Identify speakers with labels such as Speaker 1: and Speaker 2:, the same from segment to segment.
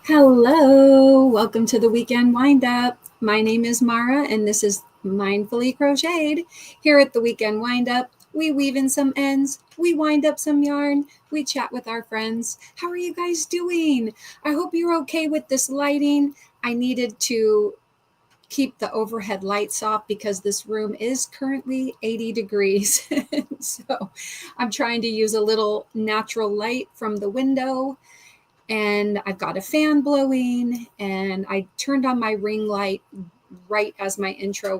Speaker 1: Hello, welcome to the Weekend WindUp. My name is Mara and this is Mindfully Crocheted. Here at the Weekend WindUp, we weave in some ends, we wind up some yarn, we chat with our friends. How are you guys doing? I hope you're okay with this lighting. I needed to keep the overhead lights off because this room is currently 80 degrees. So I'm trying to use a little natural light from the window. And I've got a fan blowing, and I turned on my ring light right as my intro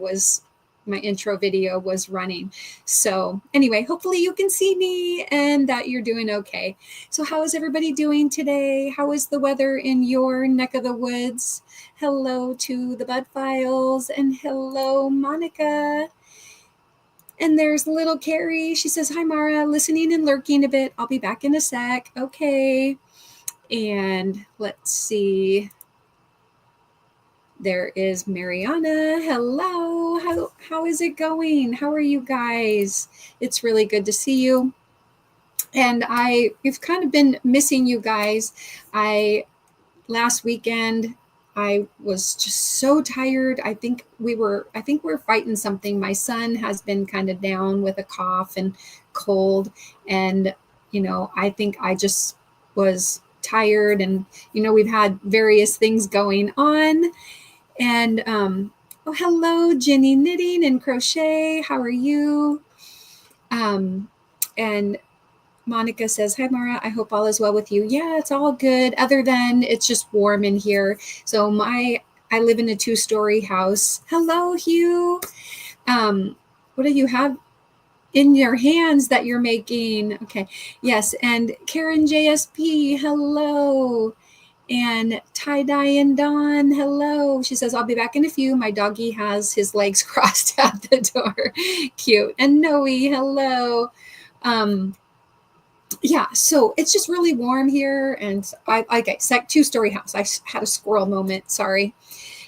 Speaker 1: video was running. So anyway, hopefully you can see me and that you're doing okay. So how is everybody doing today? How is the weather in your neck of the woods? Hello to the Bud Files, and hello, Monica. And there's little Carrie. She says, hi, Mara, listening and lurking a bit. I'll be back in a sec. Okay. And let's see. There is Mariana. Hello. How is it going? How are you guys? It's really good to see you. And we've kind of been missing you guys. Last weekend I was just so tired. I think we're fighting something. My son has been kind of down with a cough and cold, and I think I just was tired, and we've had various things going on. And oh, hello, Jenny Knitting and Crochet. How are you? And Monica says, hi, Mara. I hope all is well with you. Yeah, it's all good. Other than it's just warm in here. So I live in a 2-story house. Hello, Hugh. What do you have in your hands that you're making? Okay. Yes. And Karen JSP, hello. And tie-dye and Dawn, hello. She says, I'll be back in a few. My doggy has his legs crossed at the door. Cute. And Noe, hello. Yeah, so it's just really warm here. And it's like 2-story house. I had a squirrel moment, sorry.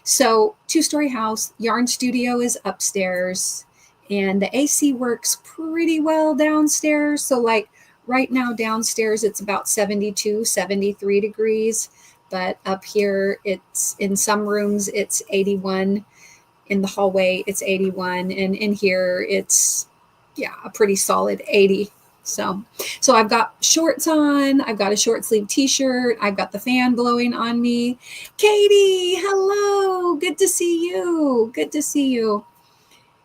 Speaker 1: So 2-story house, yarn studio is upstairs, and the AC works pretty well downstairs. So like right now downstairs, it's about 72, 73 degrees. But up here, it's in some rooms, it's 81. In the hallway, it's 81. And in here, it's, a pretty solid 80. So I've got shorts on. I've got a short sleeve t-shirt. I've got the fan blowing on me. Katie, hello. Good to see you. Good to see you.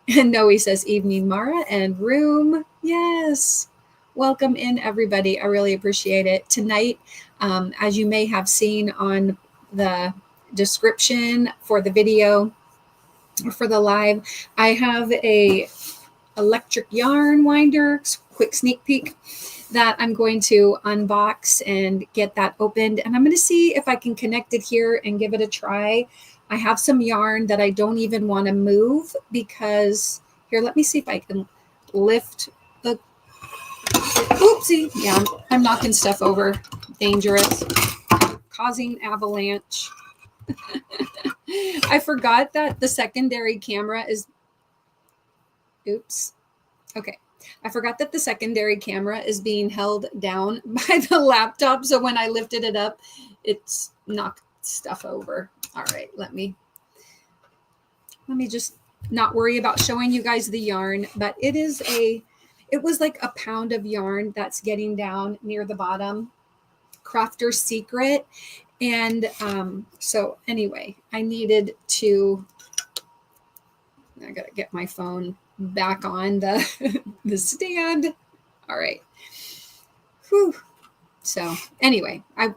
Speaker 1: And Noe says, evening, Mara and room. Yes. Welcome in, everybody. I really appreciate it. Tonight, as you may have seen on the description for the video or for the live, I have a electric yarn winder, quick sneak peek, that I'm going to unbox and get that opened. And I'm going to see if I can connect it here and give it a try. I have some yarn that I don't even want to move because, here, let me see if I can lift the, oopsie, yeah, I'm knocking stuff over, dangerous, causing avalanche. I forgot that the secondary camera is, oops, okay. I forgot that the secondary camera is being held down by the laptop. So when I lifted it up, it's knocked stuff over. All right, let me just not worry about showing you guys the yarn, but it was like a pound of yarn that's getting down near the bottom. Crafter's Secret. And so anyway, I gotta get my phone back on the stand. All right. Whew. So anyway, I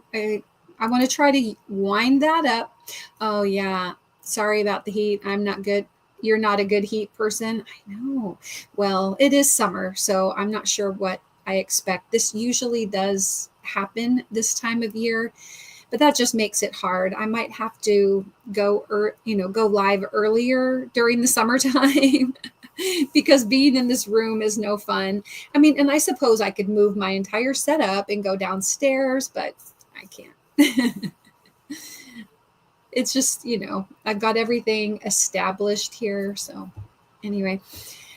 Speaker 1: want to try to wind that up. Oh yeah. Sorry about the heat. I'm not good. You're not a good heat person. I know. Well, it is summer, so I'm not sure what I expect. This usually does happen this time of year, but that just makes it hard. I might have to go live earlier during the summertime because being in this room is no fun. I mean, and I suppose I could move my entire setup and go downstairs, but I can't. It's just, I've got everything established here. So anyway,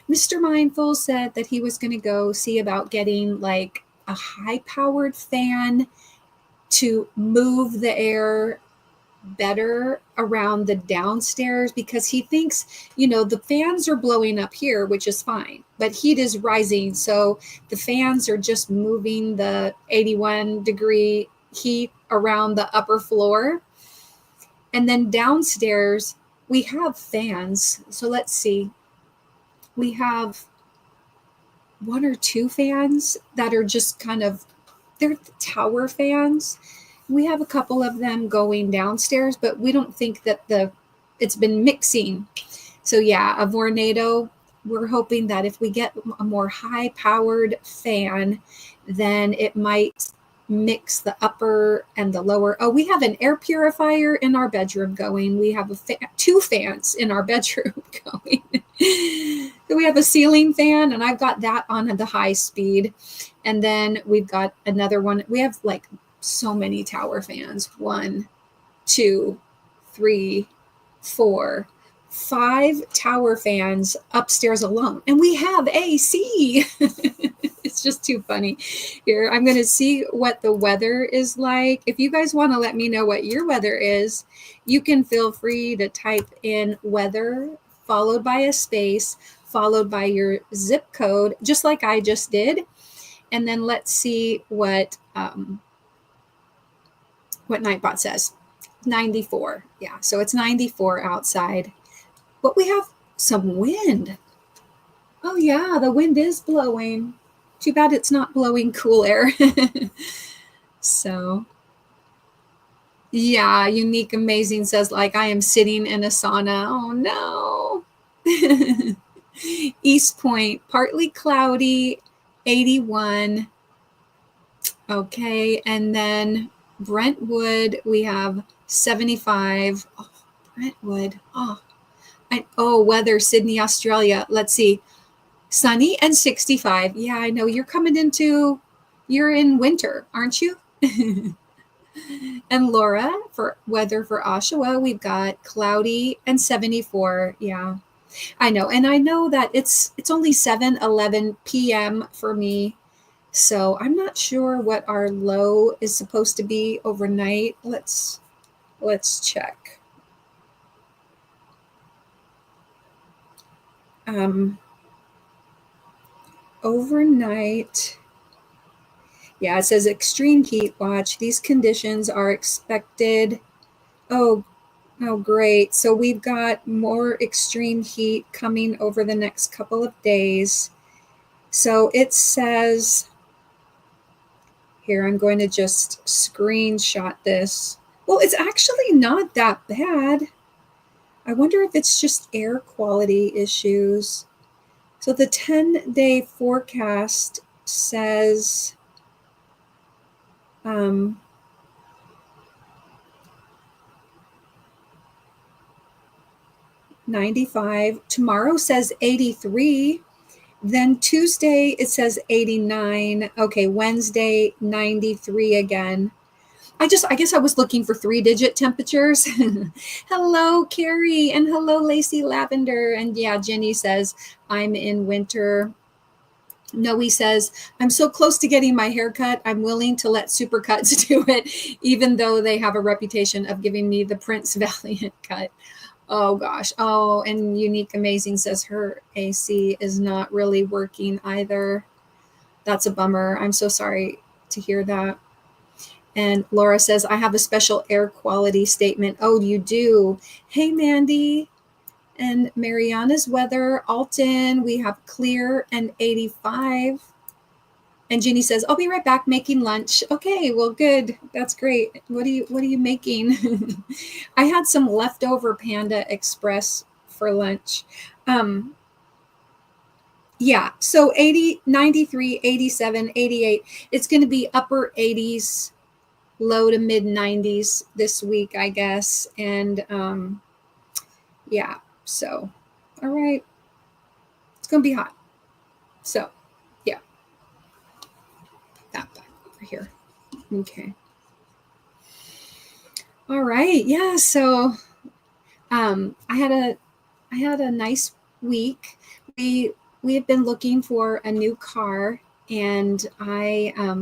Speaker 1: Mr. Mindful said that he was going to go see about getting like a high-powered fan to move the air better around the downstairs because he thinks, the fans are blowing up here, which is fine, but heat is rising. So the fans are just moving the 81-degree heat around the upper floor. And then downstairs, we have fans. So let's see. We have 1 or 2 fans that are just they're tower fans. We have a couple of them going downstairs, but we don't think that it's been mixing. So yeah, a Vornado, we're hoping that if we get a more high-powered fan, then it might mix the upper and the lower. Oh, we have an air purifier in our bedroom going. We have 2 fans in our bedroom going. So we have a ceiling fan, and I've got that on the high speed. And then we've got another one. We have like so many tower fans. 1, 2, 3, 4, 5 tower fans upstairs alone. And we have AC. It's just too funny. Here, I'm going to see what the weather is like. If you guys want to let me know what your weather is, you can feel free to type in weather, followed by a space, followed by your zip code, just like I just did. And then let's see what Nightbot says. 94. Yeah, so it's 94 outside. But we have some wind. Oh yeah, the wind is blowing. Too bad it's not blowing cool air. So, yeah, Unique Amazing says, like, I am sitting in a sauna. Oh no. East Point, partly cloudy, 81. Okay, and then Brentwood, we have 75. Oh, Brentwood. Weather, Sydney, Australia. Let's see. Sunny and 65. Yeah, I know you're in winter, aren't you? And Laura, for weather for Oshawa, we've got cloudy and 74. Yeah, I know. And I know that it's only 7:11 p.m. for me. So I'm not sure what our low is supposed to be overnight. Let's check. Overnight. Yeah, it says extreme heat watch. These conditions are expected. Oh, great. So we've got more extreme heat coming over the next couple of days. So it says, here, I'm going to just screenshot this. Well, it's actually not that bad. I wonder if it's just air quality issues. So the 10-day forecast says 95. Tomorrow says 83. Then Tuesday it says 89. Okay, Wednesday 93 again. I guess I was looking for 3-digit temperatures. Hello, Carrie, and hello, Lacey Lavender. And yeah, Jenny says, I'm in winter. Noe says, I'm so close to getting my hair cut. I'm willing to let Supercuts do it, even though they have a reputation of giving me the Prince Valiant cut. Oh, gosh. Oh, and Unique Amazing says her AC is not really working either. That's a bummer. I'm so sorry to hear that. And Laura says, I have a special air quality statement. Oh, you do? Hey, Mandy. And Mariana's weather, Alton, we have clear and 85. And Jeannie says, I'll be right back making lunch. Okay, well, good. That's great. What are you making? I had some leftover Panda Express for lunch. Yeah, so 80, 93, 87, 88. It's going to be upper 80s, low to mid 90s this week, I guess. And yeah, so, all right. It's going to be hot. So, yeah. That back over here. Okay. All right. Yeah, so I had a nice week. We have been looking for a new car, and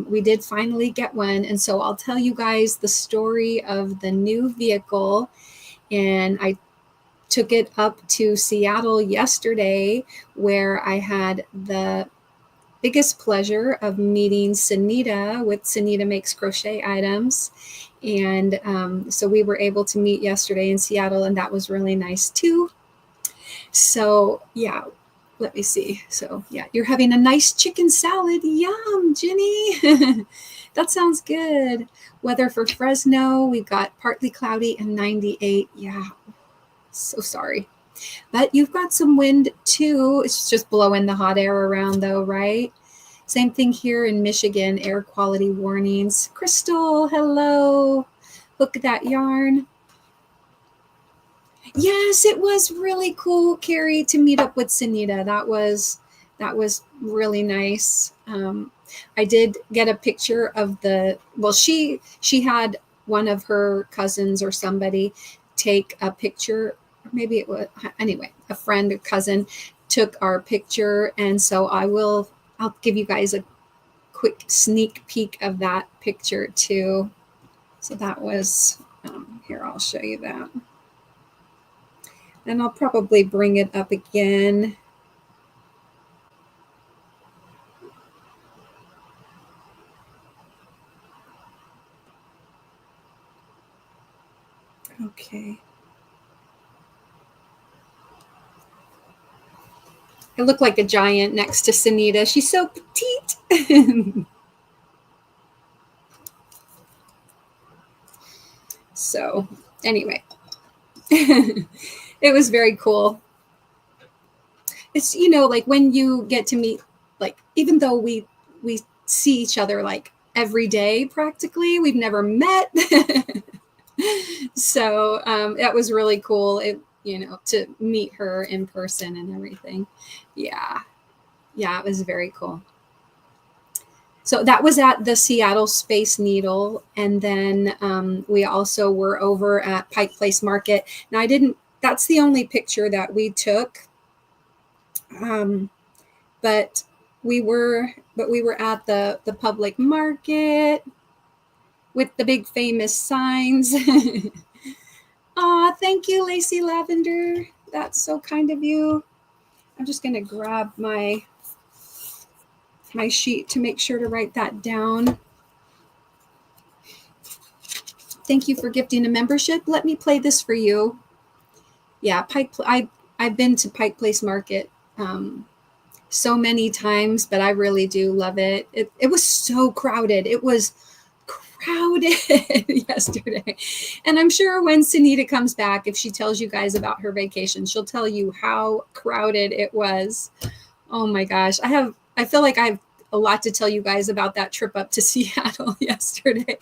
Speaker 1: we did finally get one. And so I'll tell you guys the story of the new vehicle. And I took it up to Seattle yesterday, where I had the biggest pleasure of meeting Sunita with Sunita Makes Crochet Items. And so we were able to meet yesterday in Seattle, and that was really nice too. So yeah, let me see. So yeah, you're having a nice chicken salad. Yum, Ginny. That sounds good. Weather for Fresno, we've got partly cloudy and 98. Yeah, so sorry. But you've got some wind too. It's just blowing the hot air around though, right? Same thing here in Michigan, air quality warnings. Crystal, hello. Look at that yarn. Yes, it was really cool, Carrie, to meet up with Sunita. That was really nice. I did get a picture of she had one of her cousins or somebody take a picture, or maybe it was, anyway, a friend or cousin took our picture. And so I'll give you guys a quick sneak peek of that picture too. So that was, here, I'll show you that. And I'll probably bring it up again. Okay. I look like a giant next to Sunita. She's so petite. So anyway, it was very cool. It's, like when you get to meet, like, even though we see each other like every day, practically, we've never met. So that was really cool, to meet her in person and everything. Yeah, it was very cool. So that was at the Seattle Space Needle. And then we also were over at Pike Place Market. Now that's the only picture that we took. But we were at the public market with the big famous signs. Aw, thank you, Lacey Lavender. That's so kind of you. I'm just going to grab my sheet to make sure to write that down. Thank you for gifting a membership. Let me play this for you. Yeah, I've been to Pike Place Market so many times, but I really do love it. It was so crowded. It was crowded yesterday. And I'm sure when Sunita comes back, if she tells you guys about her vacation, she'll tell you how crowded it was. Oh my gosh. I feel like I have a lot to tell you guys about that trip up to Seattle yesterday.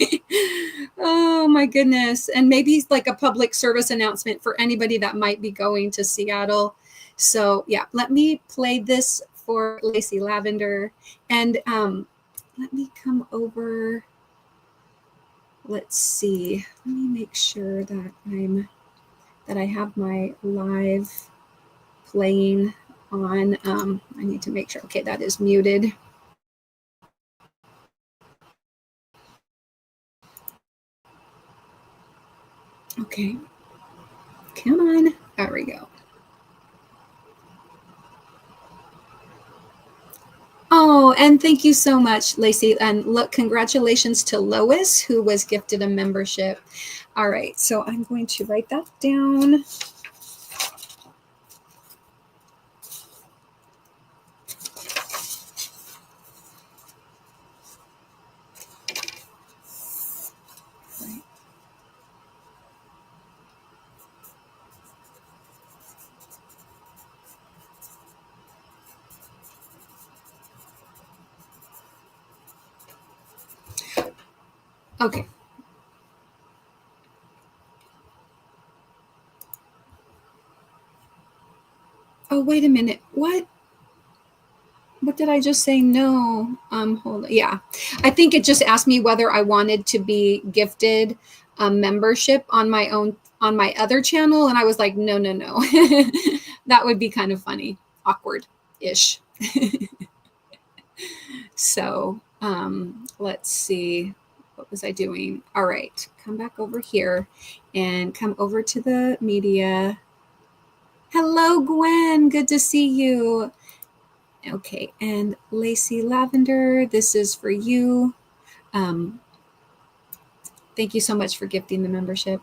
Speaker 1: Oh my goodness. And maybe like a public service announcement for anybody that might be going to Seattle. So yeah, let me play this for Lacey Lavender. And let me come over. Let's see. Let me make sure that I have my live playing on. I need to make sure. Okay, that is muted. Okay. Come on. There we go. Oh, and thank you so much, Lacey. And look, congratulations to Lois, who was gifted a membership. All right, so I'm going to write that down. Okay. Oh, wait a minute. What did I just say? No. Hold on. Yeah. I think it just asked me whether I wanted to be gifted a membership on my other channel. And I was like, no. That would be kind of funny. Awkward-ish. So let's see. What was I doing? All right, come back over here and come over to the media. Hello, Gwen. Good to see you. Okay, and Lacey Lavender, this is for you. Thank you so much for gifting the membership.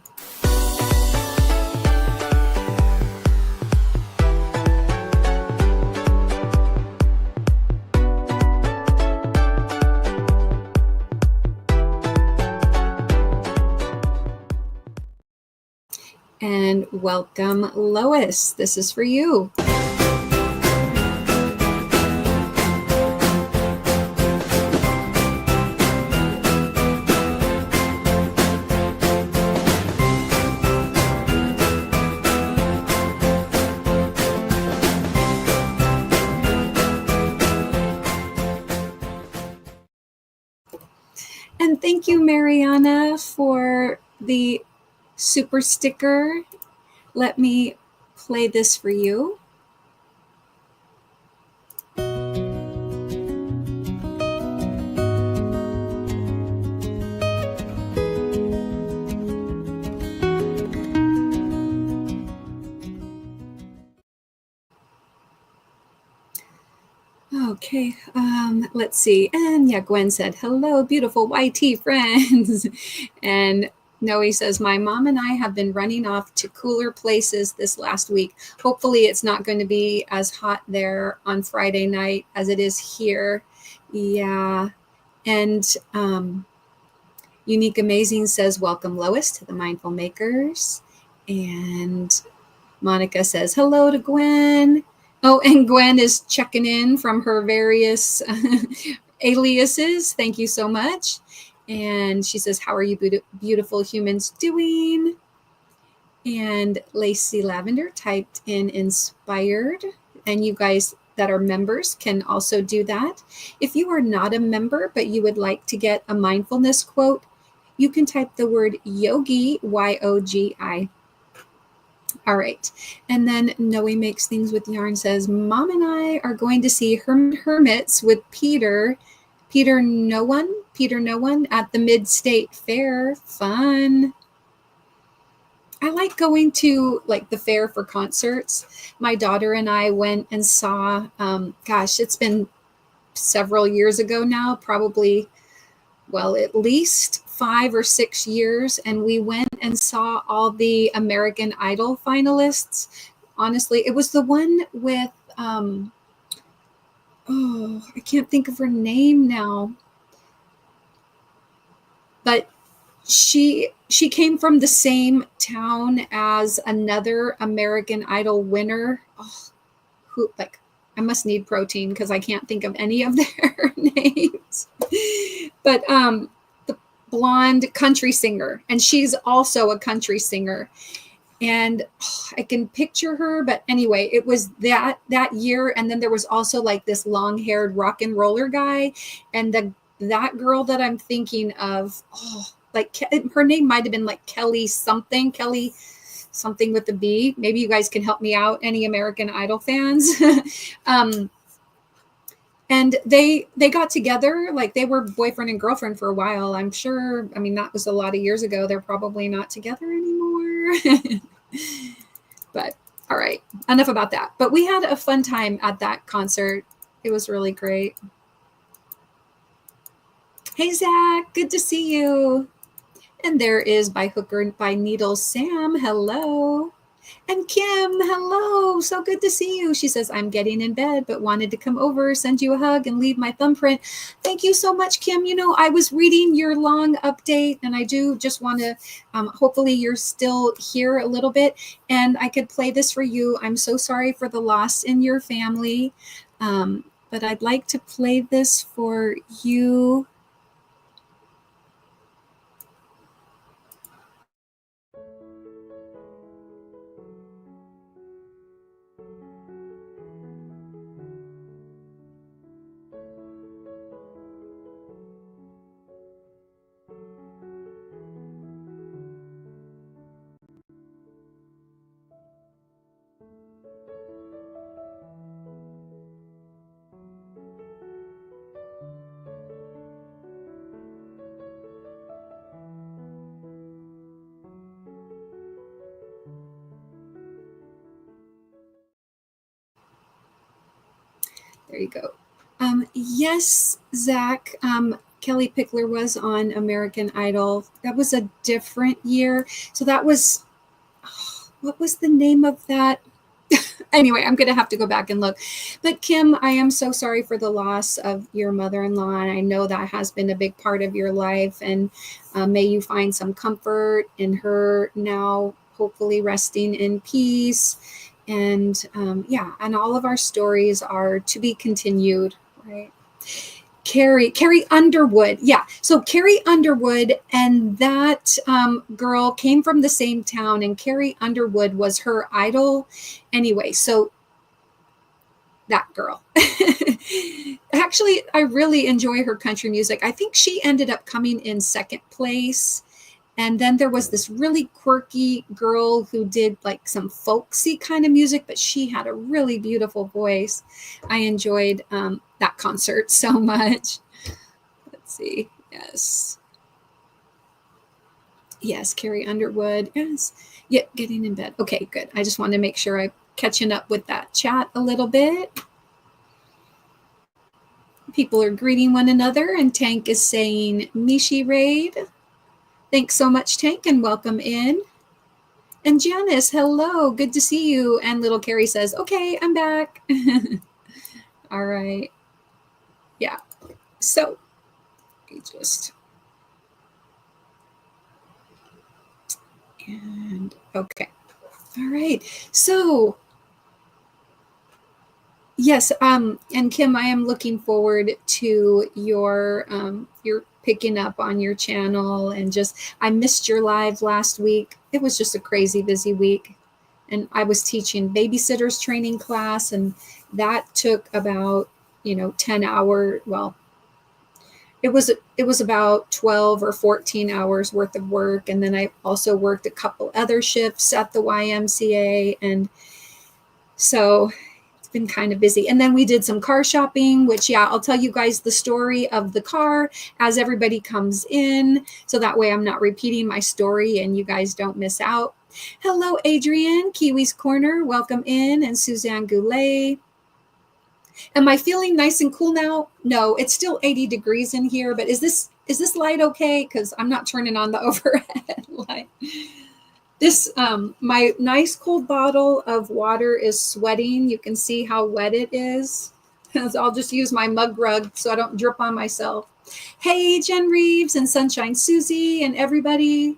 Speaker 1: And welcome, Lois. This is for you. And thank you, Mariana, for the super sticker. Let me play this for you. Okay, let's see. And yeah, Gwen said, hello, beautiful YT friends. And Noe says, my mom and I have been running off to cooler places this last week. Hopefully it's not going to be as hot there on Friday night as it is here. Yeah. And Unique Amazing says, welcome, Lois, to the Mindful Makers. And Monica says, hello to Gwen. Oh, and Gwen is checking in from her various aliases. Thank you so much. And she says, how are you beautiful humans doing? And Lacey Lavender typed in inspired. And you guys that are members can also do that. If you are not a member, but you would like to get a mindfulness quote, you can type the word yogi, Y-O-G-I. All right. And then Noe Makes Things with Yarn says, Mom and I are going to see Hermits with Peter No One at the Mid-State Fair. Fun. I like going to like the fair for concerts. My daughter and I went and saw, it's been several years ago now, probably, well, at least 5 or 6 years, and we went and saw all the American Idol finalists. Honestly, it was the one with I can't think of her name now, but she came from the same town as another American Idol winner. I must need protein because I can't think of any of their names. But the blonde country singer, and she's also a country singer. And I can picture her, but anyway, it was that year. And then there was also like this long-haired rock and roller guy, and that girl that I'm thinking of, like her name might have been like Kelly something with a B. Maybe you guys can help me out, any American Idol fans. And they got together, like they were boyfriend and girlfriend for a while, I'm sure. I mean, that was a lot of years ago. They're probably not together anymore. But all right, enough about that. But we had a fun time at that concert. It was really great. Hey, Zach, good to see you. And there is By Hook or By Needle Sam. Hello. And Kim, hello. So good to see you. She says, I'm getting in bed, but wanted to come over, send you a hug, and leave my thumbprint. Thank you so much, Kim. You know, I was reading your long update, and I do just want to, hopefully you're still here a little bit, and I could play this for you. I'm so sorry for the loss in your family, but I'd like to play this for you. There you go. Yes, Zach. Kelly Pickler was on American Idol. That was a different year. So that was, what was the name of that? Anyway, I'm going to have to go back and look. But Kim, I am so sorry for the loss of your mother-in-law. And I know that has been a big part of your life. And may you find some comfort in her now, hopefully resting in peace. And yeah, and all of our stories are to be continued, right? Carrie Underwood. Yeah. So Carrie Underwood and that girl came from the same town, and Carrie Underwood was her idol. Anyway, so that girl. Actually, I really enjoy her country music. I think she ended up coming in second place. And then there was this really quirky girl who did like some folksy kind of music, but she had a really beautiful voice. I enjoyed that concert so much. Let's see. Yes. Yes, Carrie Underwood. Yes. Yeah, getting in bed. Okay, good. I just want to make sure I'm catching up with that chat a little bit. People are greeting one another, and Tank is saying Mishi Raid. Thanks so much, Tank, and welcome in. And Janice, hello, good to see you. And little Carrie says, okay, I'm back. All right. Yeah. So we just, and okay. All right. So yes, and Kim, I am looking forward to your picking up on your channel, and just I missed your live last week. It was just a crazy busy week, and I was teaching babysitters training class, and that took about 10 hour. Well, it was about 12 or 14 hours worth of work, and then I also worked a couple other shifts at the YMCA, and so been kind of busy. And then we did some car shopping, which, yeah, I'll tell you guys the story of the car as everybody comes in, so that way I'm not repeating my story and you guys don't miss out. Hello, Adrian, Kiwi's Corner, welcome in, and Suzanne Goulet. Am I feeling nice and cool now? No, it's still 80 degrees in here, but is this light okay? Because I'm not turning on the overhead light. This, my nice cold bottle of water is sweating. You can see how wet it is. So I'll just use my mug rug so I don't drip on myself. Hey, Jen Reeves and Sunshine Susie and everybody.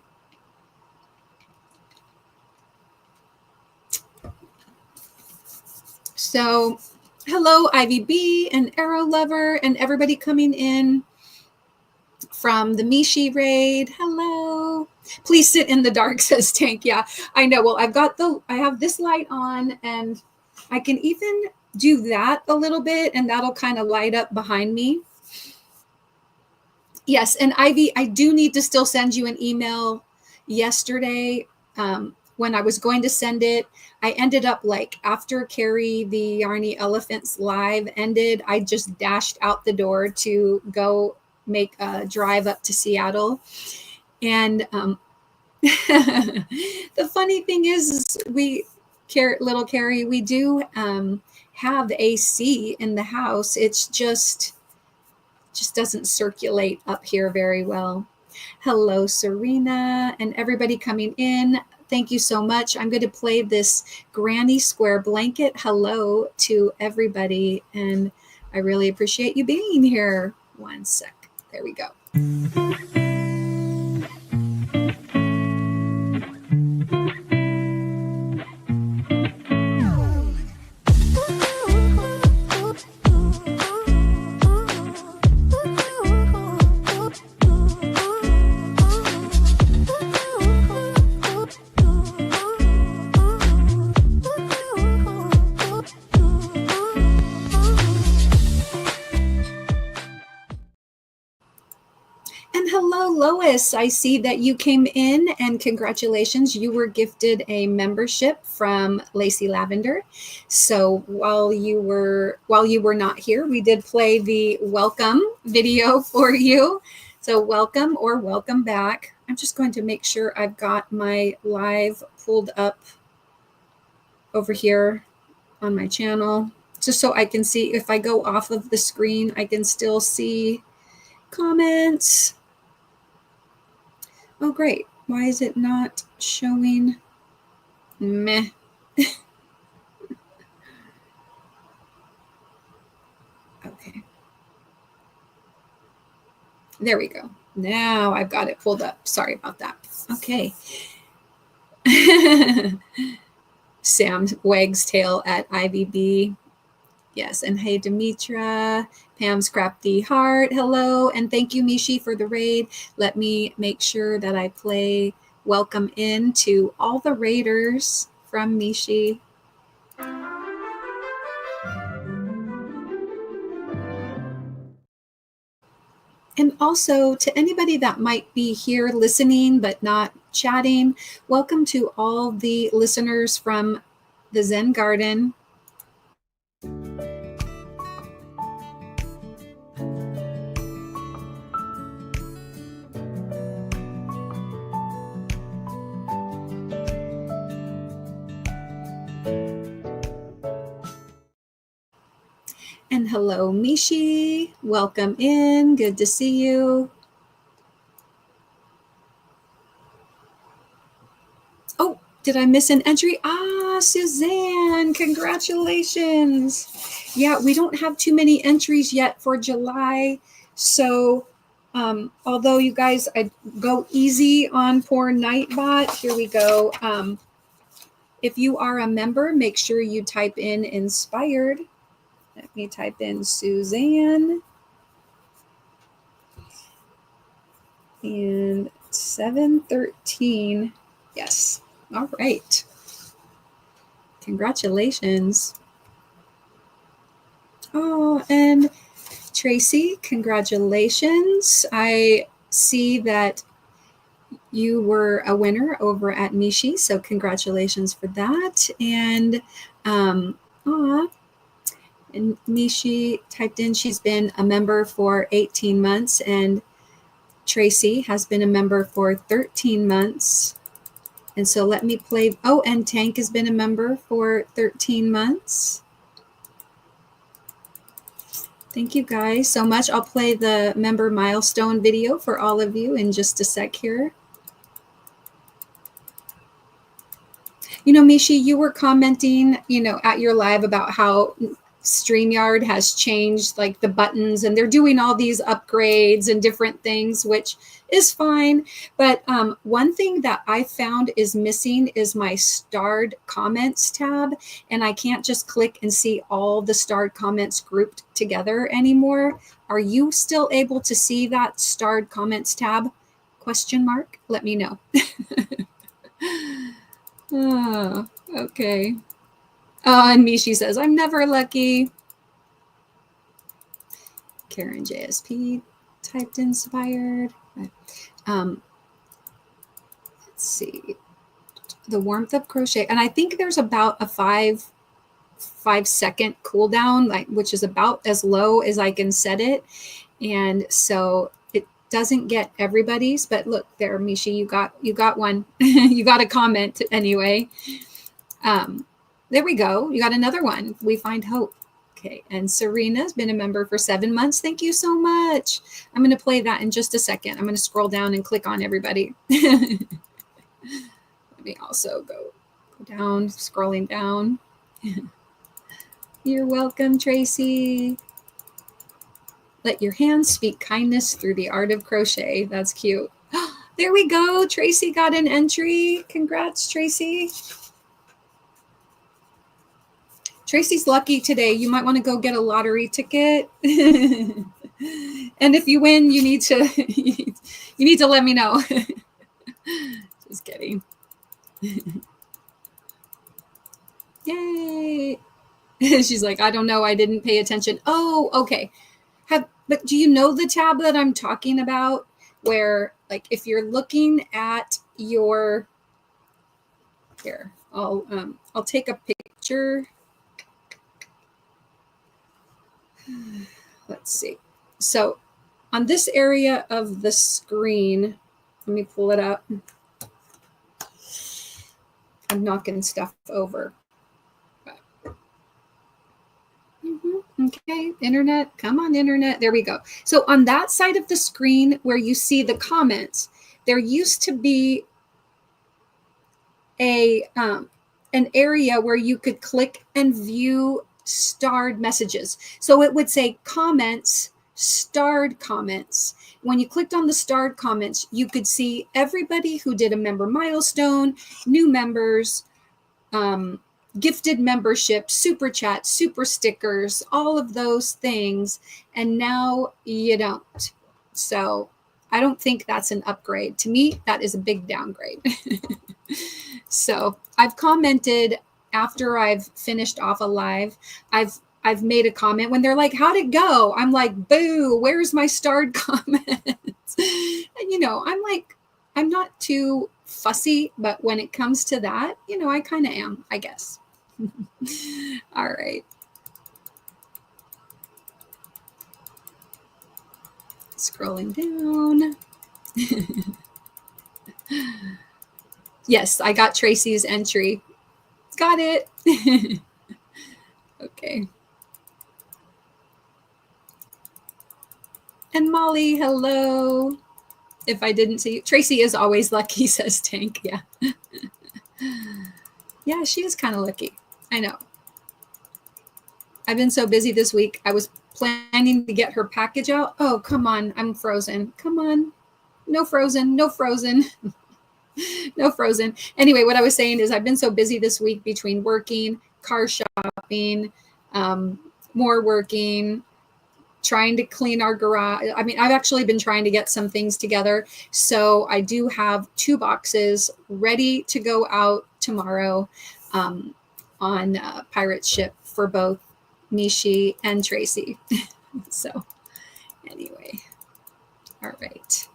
Speaker 1: So hello, Ivy B and Arrow Lover and everybody coming in from the Mishi raid. Hello. Please sit in the dark, says Tank. Yeah, I know. Well, I have this light on, and I can even do that a little bit, and that'll kind of light up behind me. Yes, and Ivy, I do need to still send you an email. Yesterday, when I was going to send it, I ended up like after Carrie the Yarny Elephants live ended, I just dashed out the door to go make a drive up to Seattle. And the funny thing is little Carrie, we do have AC in the house. It's just doesn't circulate up here very well. Hello, Serena, and everybody coming in. Thank you so much. I'm going to play this Granny Square blanket hello to everybody, and I really appreciate you being here. One sec. There we go. Hello, Lois. I see that you came in, and congratulations. You were gifted a membership from Lacey Lavender. So while you were not here, we did play the welcome video for you. So welcome or welcome back. I'm just going to make sure I've got my live pulled up over here on my channel. just so I can see if I go off of the screen, I can still see comments. Oh, great. Why is it not showing? Meh. Okay. There we go. Now I've got it pulled up. Sorry about that. Okay. Sam wags tail at IVB. Yes, and hey, Demetra, Pam's Crafty Heart, hello, and thank you, Mishi, for the raid. Let me make sure that I play Welcome In to all the raiders from Mishi. And also to anybody that might be here listening but not chatting, welcome to all the listeners from the Zen Garden. And hello, Mishi. Welcome in. Good to see you. Oh, did I miss an entry? Ah, Suzanne, congratulations. Yeah, we don't have too many entries yet for July. So although you guys, I'd go easy on poor Nightbot. Here we go. If you are a member, make sure you type in inspired. Let me type in Suzanne. And 713. Yes. All right. Congratulations. Oh, and Tracy, congratulations. I see that you were a winner over at Mishi, so congratulations for that. And and Mishi typed in she's been a member for 18 months, and Tracy has been a member for 13 months. And so let me play. Oh, and Tank has been a member for 13 months. Thank you guys so much. I'll play the member milestone video for all of you in just a sec here. You know, Mishi, you were commenting, at your live about how StreamYard has changed like the buttons, and they're doing all these upgrades and different things, which is fine. But one thing that I found is missing is my starred comments tab, and I can't just click and see all the starred comments grouped together anymore. Are you still able to see that starred comments tab? ? Let me know. Oh, okay. Oh, and Mishi says, I'm never lucky. Karen JSP typed inspired. Let's see. The warmth of crochet. And I think there's about a 5-second cooldown, which is about as low as I can set it. And so it doesn't get everybody's, but look there, Mishi, you got one. You got a comment anyway. There we go. You got another one. We find hope. Okay. And Serena's been a member for 7 months. Thank you so much. I'm going to play that in just a second. I'm going to scroll down and click on everybody. Let me also go down, scrolling down. You're welcome, Tracy. Let your hands speak kindness through the art of crochet. That's cute. There we go. Tracy got an entry. Congrats, Tracy. Tracy's lucky today. You might want to go get a lottery ticket. And if you win, you need to let me know. Just kidding. Yay. She's like, I don't know. I didn't pay attention. Oh, okay. But do you know the tab that I'm talking about? Where, like, if you're looking at your, here, I'll take a picture. Let's see. So on this area of the screen, let me pull it up. I'm knocking stuff over. Okay, internet, come on, internet. There we go. So on that side of the screen where you see the comments, there used to be an area where you could click and view starred messages. So it would say comments, starred comments. When you clicked on the starred comments, you could see everybody who did a member milestone, new members, gifted membership, super chat, super stickers, all of those things. And now you don't. So I don't think that's an upgrade. To me, that is a big downgrade. So I've commented after I've finished off a live. I've made a comment when they're like, how'd it go? I'm like, boo, where's my starred comments? And I'm like, I'm not too fussy, but when it comes to that, I kind of am, I guess. All right. Scrolling down. Yes, I got Tracy's entry. Got it. Okay. And Molly, hello. If I didn't see you. Tracy is always lucky, says Tank. Yeah. Yeah, she is kind of lucky. I know. I've been so busy this week. I was planning to get her package out. Oh, come on. I'm frozen. Come on. No frozen. No frozen. No frozen. Anyway, what I was saying is I've been so busy this week between working, car shopping, more working, trying to clean our garage. I mean, I've actually been trying to get some things together. So I do have 2 boxes ready to go out tomorrow on pirate ship for both Mishi and Tracy. So anyway, all right.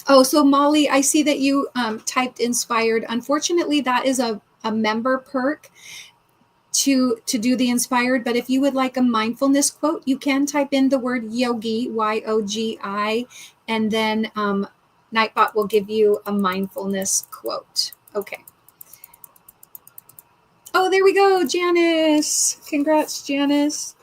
Speaker 1: Oh, so Molly, I see that you typed inspired. Unfortunately, that is a member perk to do the inspired. But if you would like a mindfulness quote, you can type in the word yogi, YOGI, and then Nightbot will give you a mindfulness quote. Okay. Oh, there we go, Janice. Congrats, Janice.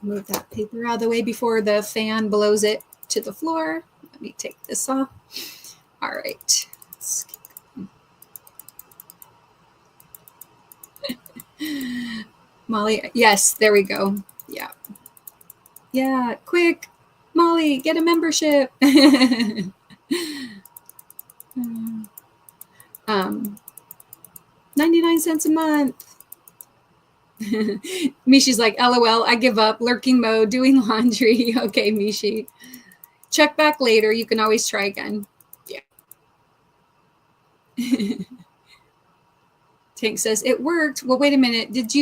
Speaker 1: Move that paper out of the way before the fan blows it to the floor. Let me take this off. All right. Molly, yes, there we go. Yeah. Yeah, quick. Molly, get a membership. 99 cents a month. Mishi's like, LOL, I give up. Lurking mode, doing laundry. Okay, Mishi. Check back later. You can always try again. Yeah. Tank says, it worked. Well, wait a minute. Did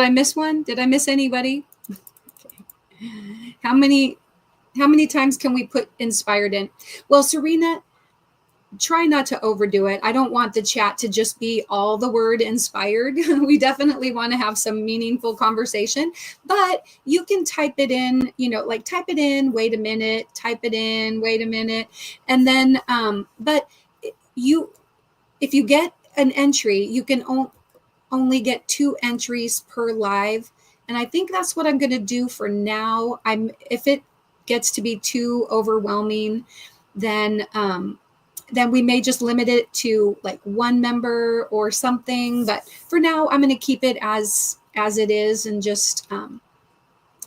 Speaker 1: I miss one? Did I miss anybody? Okay. How many times can we put inspired in? Well, Serena, try not to overdo it. I don't want the chat to just be all the word inspired. We definitely want to have some meaningful conversation, but you can type it in, like type it in, wait a minute, type it in, wait a minute. And then, but if you get an entry, you can only get 2 entries per live. And I think that's what I'm going to do for now. If it gets to be too overwhelming, then we may just limit it to like 1 member or something. But for now, I'm going to keep it as it is and just,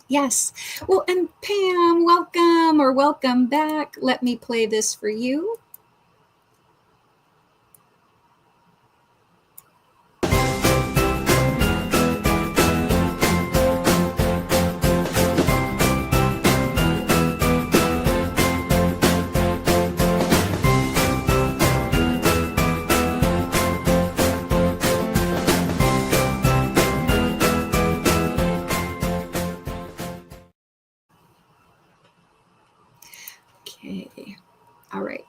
Speaker 1: yes. Well, and Pam, welcome or welcome back. Let me play this for you. Okay. All right.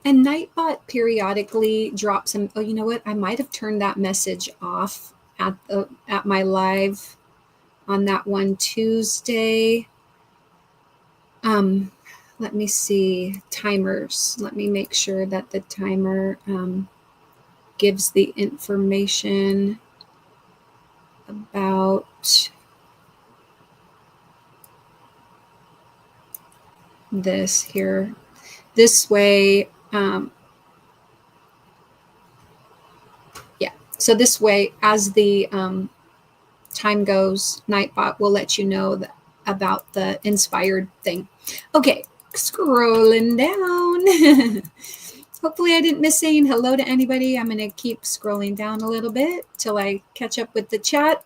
Speaker 1: And Nightbot periodically drops some. Oh, you know what? I might have turned that message off at my live on that one Tuesday. Let me see, timers. Let me make sure that the timer gives the information about this here. This way, yeah. So this way, as the time goes, Nightbot will let you know about the inspired thing. Okay, scrolling down. Hopefully I didn't miss saying hello to anybody. I'm going to keep scrolling down a little bit till I catch up with the chat.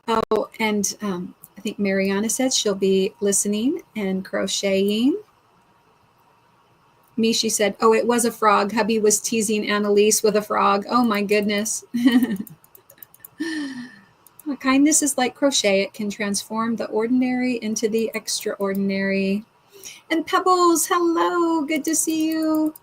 Speaker 1: Oh, and I think Mariana said she'll be listening and crocheting. Mishi said, oh, it was a frog. Hubby was teasing Annalise with a frog. Oh my goodness. Kindness is like crochet. It can transform the ordinary into the extraordinary. And Pebbles, hello. Good to see you.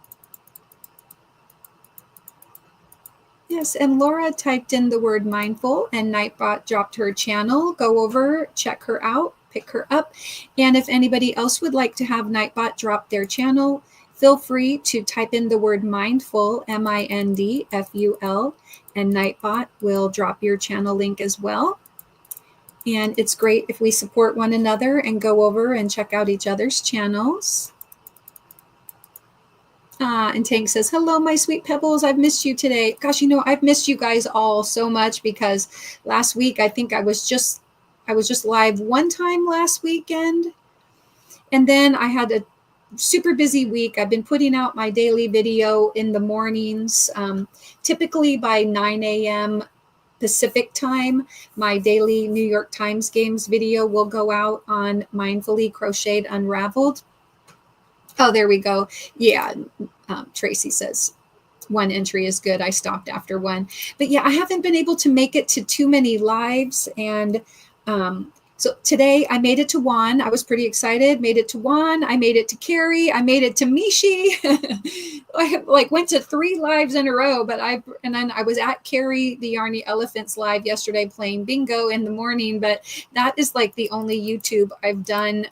Speaker 1: Yes, and Laura typed in the word mindful and Nightbot dropped her channel. Go over, check her out, pick her up. And if anybody else would like to have Nightbot drop their channel, feel free to type in the word mindful, MINDFUL, and Nightbot will drop your channel link as well. And it's great if we support one another and go over and check out each other's channels. And Tank says, hello, my sweet Pebbles. I've missed you today. Gosh, I've missed you guys all so much because last week, I think I was just live one time last weekend. And then I had a super busy week. I've been putting out my daily video in the mornings, typically by 9 a.m. Pacific time. My daily New York Times Games video will go out on Mindfully Crocheted Unraveled. Oh, there we go. Yeah, Tracy says one entry is good. I stopped after one. But yeah, I haven't been able to make it to too many lives. And so today I made it to Juan. I was pretty excited. Made it to Juan. I made it to Carrie. I made it to Mishi. I went to 3 lives in a row. And then I was at Carrie the Yarny Elephants live yesterday playing bingo in the morning. But that is like the only YouTube I've done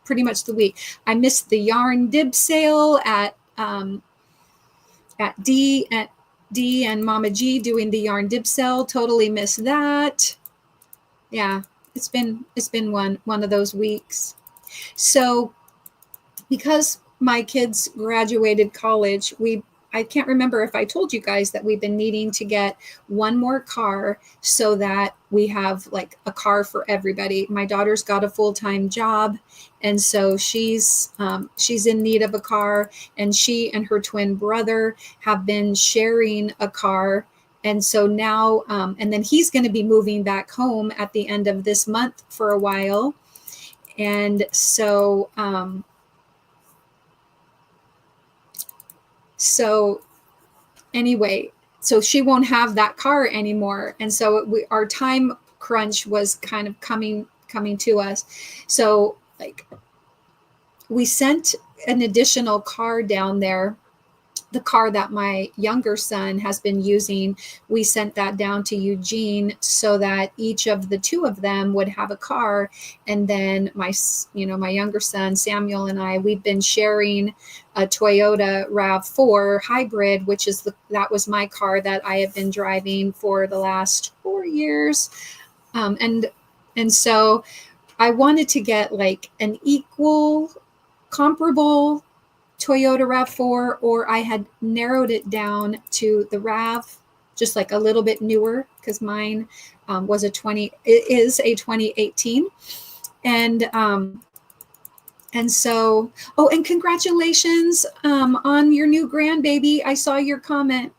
Speaker 1: pretty much the week. I missed the yarn dib sale at D and Mama G doing the yarn dib sale. Totally missed that. Yeah, it's been one of those weeks. So because my kids graduated college, I can't remember if I told you guys that we've been needing to get one more car so that we have like a car for everybody. My daughter's got a full-time job, and so she's in need of a car, and she and her twin brother have been sharing a car. And so now, and then he's going to be moving back home at the end of this month for a while. And so, anyway, so she won't have that car anymore. And so our time crunch was kind of coming to us. So like we sent an additional car down there. The car that my younger son has been using, we sent that down to Eugene so that each of the 2 of them would have a car. And then my younger son, Samuel, and we've been sharing a Toyota RAV4 hybrid, which is that was my car that I have been driving for the last 4 years. And so I wanted to get like an equal, comparable Toyota RAV4, or I had narrowed it down to the RAV, just like a little bit newer, because mine is a 2018. And so, oh, and congratulations on your new grandbaby. I saw your comment.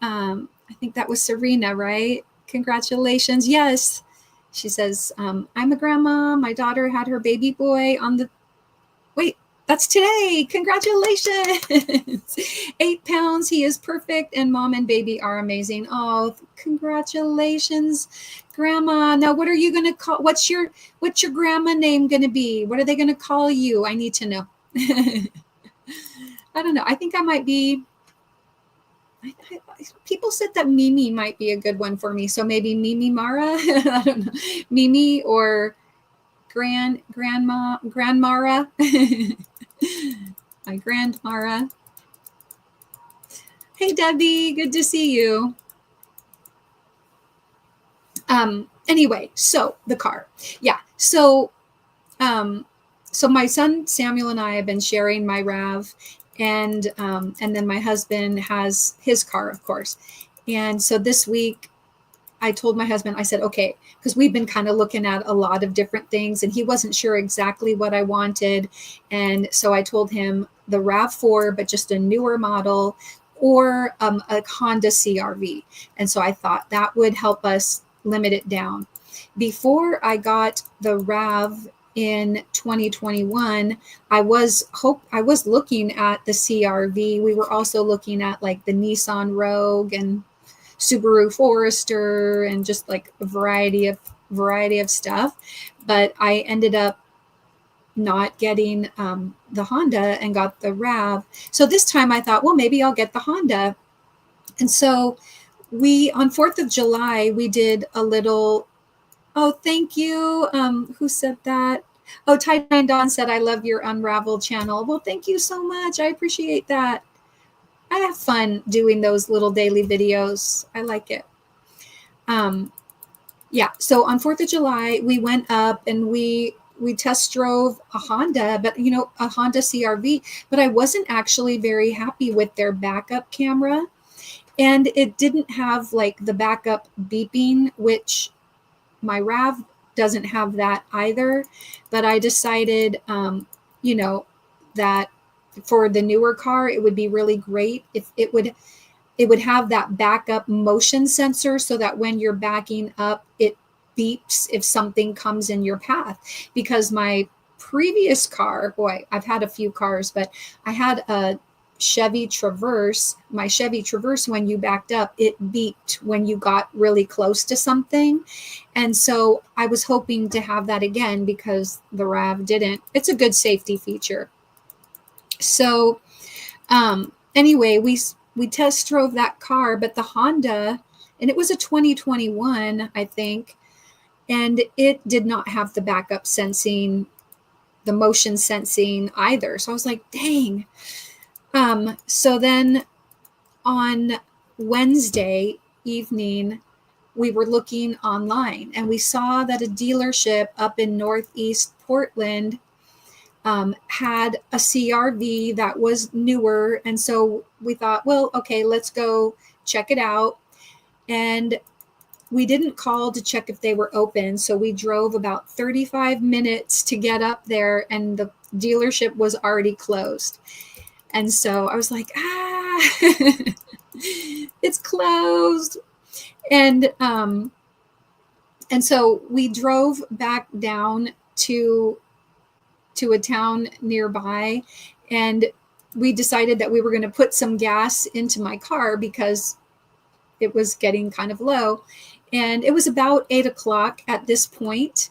Speaker 1: I think that was Serena, right? Congratulations. Yes. She says, I'm a grandma. My daughter had her baby boy that's today. Congratulations. 8 pounds. He is perfect. And mom and baby are amazing. Oh, congratulations, grandma. Now, what are you going to call? What's your grandma name going to be? What are they going to call you? I need to know. I don't know. I think I might be. People said that Mimi might be a good one for me. So maybe Mimi Mara. I don't know. Mimi or grandmara, my grandmara. Hey, Debbie, good to see you. Anyway, so the car. Yeah. So my son Samuel and I have been sharing my RAV, and then my husband has his car, of course. And so this week I told my husband, I said, okay, because we've been kind of looking at a lot of different things and he wasn't sure exactly what I wanted. And so I told him the RAV4, but just a newer model, or a Honda CRV. And so I thought that would help us limit it down. Before I got the RAV in 2021, I was looking at the CRV. We were also looking at like the Nissan Rogue and Subaru Forester and just like a variety of stuff. But I ended up not getting the Honda and got the RAV. So this time I thought, well, maybe I'll get the Honda. And so on 4th of July, we did a little, oh, thank you. Who said that? Oh, Ty Dawn said, I love your Unravel channel. Well, thank you so much. I appreciate that. I have fun doing those little daily videos. I like it. Yeah. So on 4th of July, we went up and we test drove a Honda, but a Honda CRV, but I wasn't actually very happy with their backup camera. And it didn't have like the backup beeping, which my RAV doesn't have that either. But I decided, that for the newer car, it would be really great if it would have that backup motion sensor so that when you're backing up, it beeps if something comes in your path. Because my previous car, boy, I've had a few cars, but I had a Chevy Traverse. My Chevy Traverse, when you backed up, it beeped when you got really close to something. And so I was hoping to have that again because the RAV didn't. It's a good safety feature. So anyway, we test drove that car, but the Honda, and it was a 2021, I think, and it did not have the backup sensing, the motion sensing either. So I was like, dang. So then on Wednesday evening, we were looking online and we saw that a dealership up in Northeast Portland had a CRV that was newer. And so we thought, well, okay, let's go check it out. And we didn't call to check if they were open. So we drove about 35 minutes to get up there and the dealership was already closed. And so I was like, it's closed. And so we drove back down to a town nearby, and we decided that we were going to put some gas into my car because it was getting kind of low. And it was about 8:00 at this point.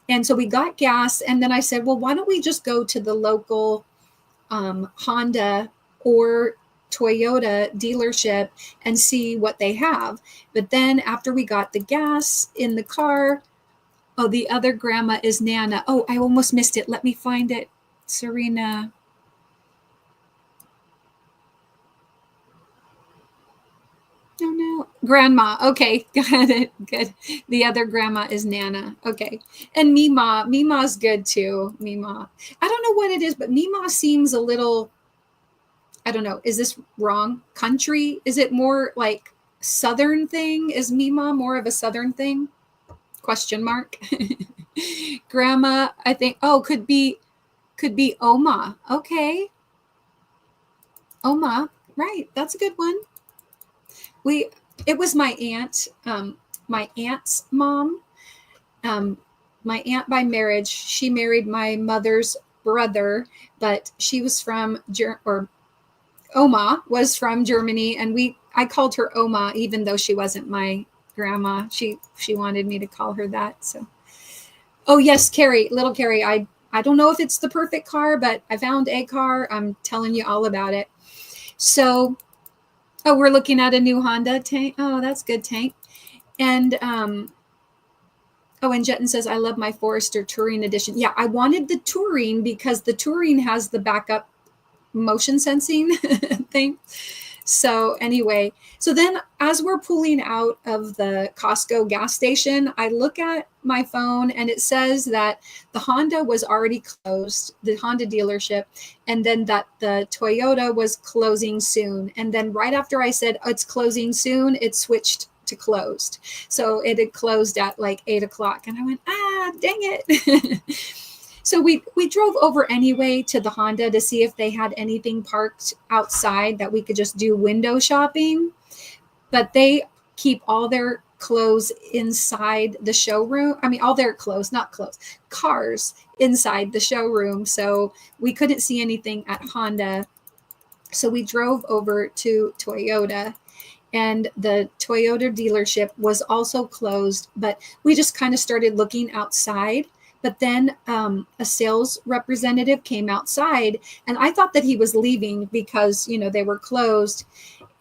Speaker 1: And so we got gas, and then I said, well, why don't we just go to the local Honda or Toyota dealership and see what they have. But then after we got the gas in the car, oh, the other grandma is Nana. Oh, I almost missed it. Let me find it. Serena. Oh, no. Grandma. Okay, got it. Good. The other grandma is Nana. Okay. And Mima. Mima's good too. Mima. I don't know what it is, but Mima seems a little, I don't know. Is this wrong? Country? Is it more like Southern thing? Is Mima more of a Southern thing? Question mark. Grandma, I think, could be Oma. Okay. Oma. Right. That's a good one. It was my aunt, my aunt's mom, my aunt by marriage. She married my mother's brother, but she was from, Oma was from Germany. And I called her Oma, even though she wasn't my grandma. She wanted me to call her that. So, oh yes, Carrie, little Carrie. I don't know if it's the perfect car, but I found a car. I'm telling you all about it. So, oh, we're looking at a new Honda Tank. Oh, that's good, Tank. And Oh, and Jetton says, I love my Forester Touring Edition. Yeah, I wanted the Touring because the Touring has the backup motion sensing thing. So anyway, so then as we're pulling out of the Costco gas station, I look at my phone and it says that the Honda was already closed, the Honda dealership, and then that the Toyota was closing soon. And then right after I said, oh, it's closing soon, it switched to closed. So it had closed at like 8 o'clock. And I went, dang it. So we drove over anyway to the Honda to see if they had anything parked outside that we could just do window shopping. But they keep all their clothes inside the showroom. I mean, all their clothes, not clothes, cars inside the showroom. So we couldn't see anything at Honda. So we drove over to Toyota. And the Toyota dealership was also closed, but we just kind of started looking outside. But then a sales representative came outside, and I thought that he was leaving because, you know, they were closed,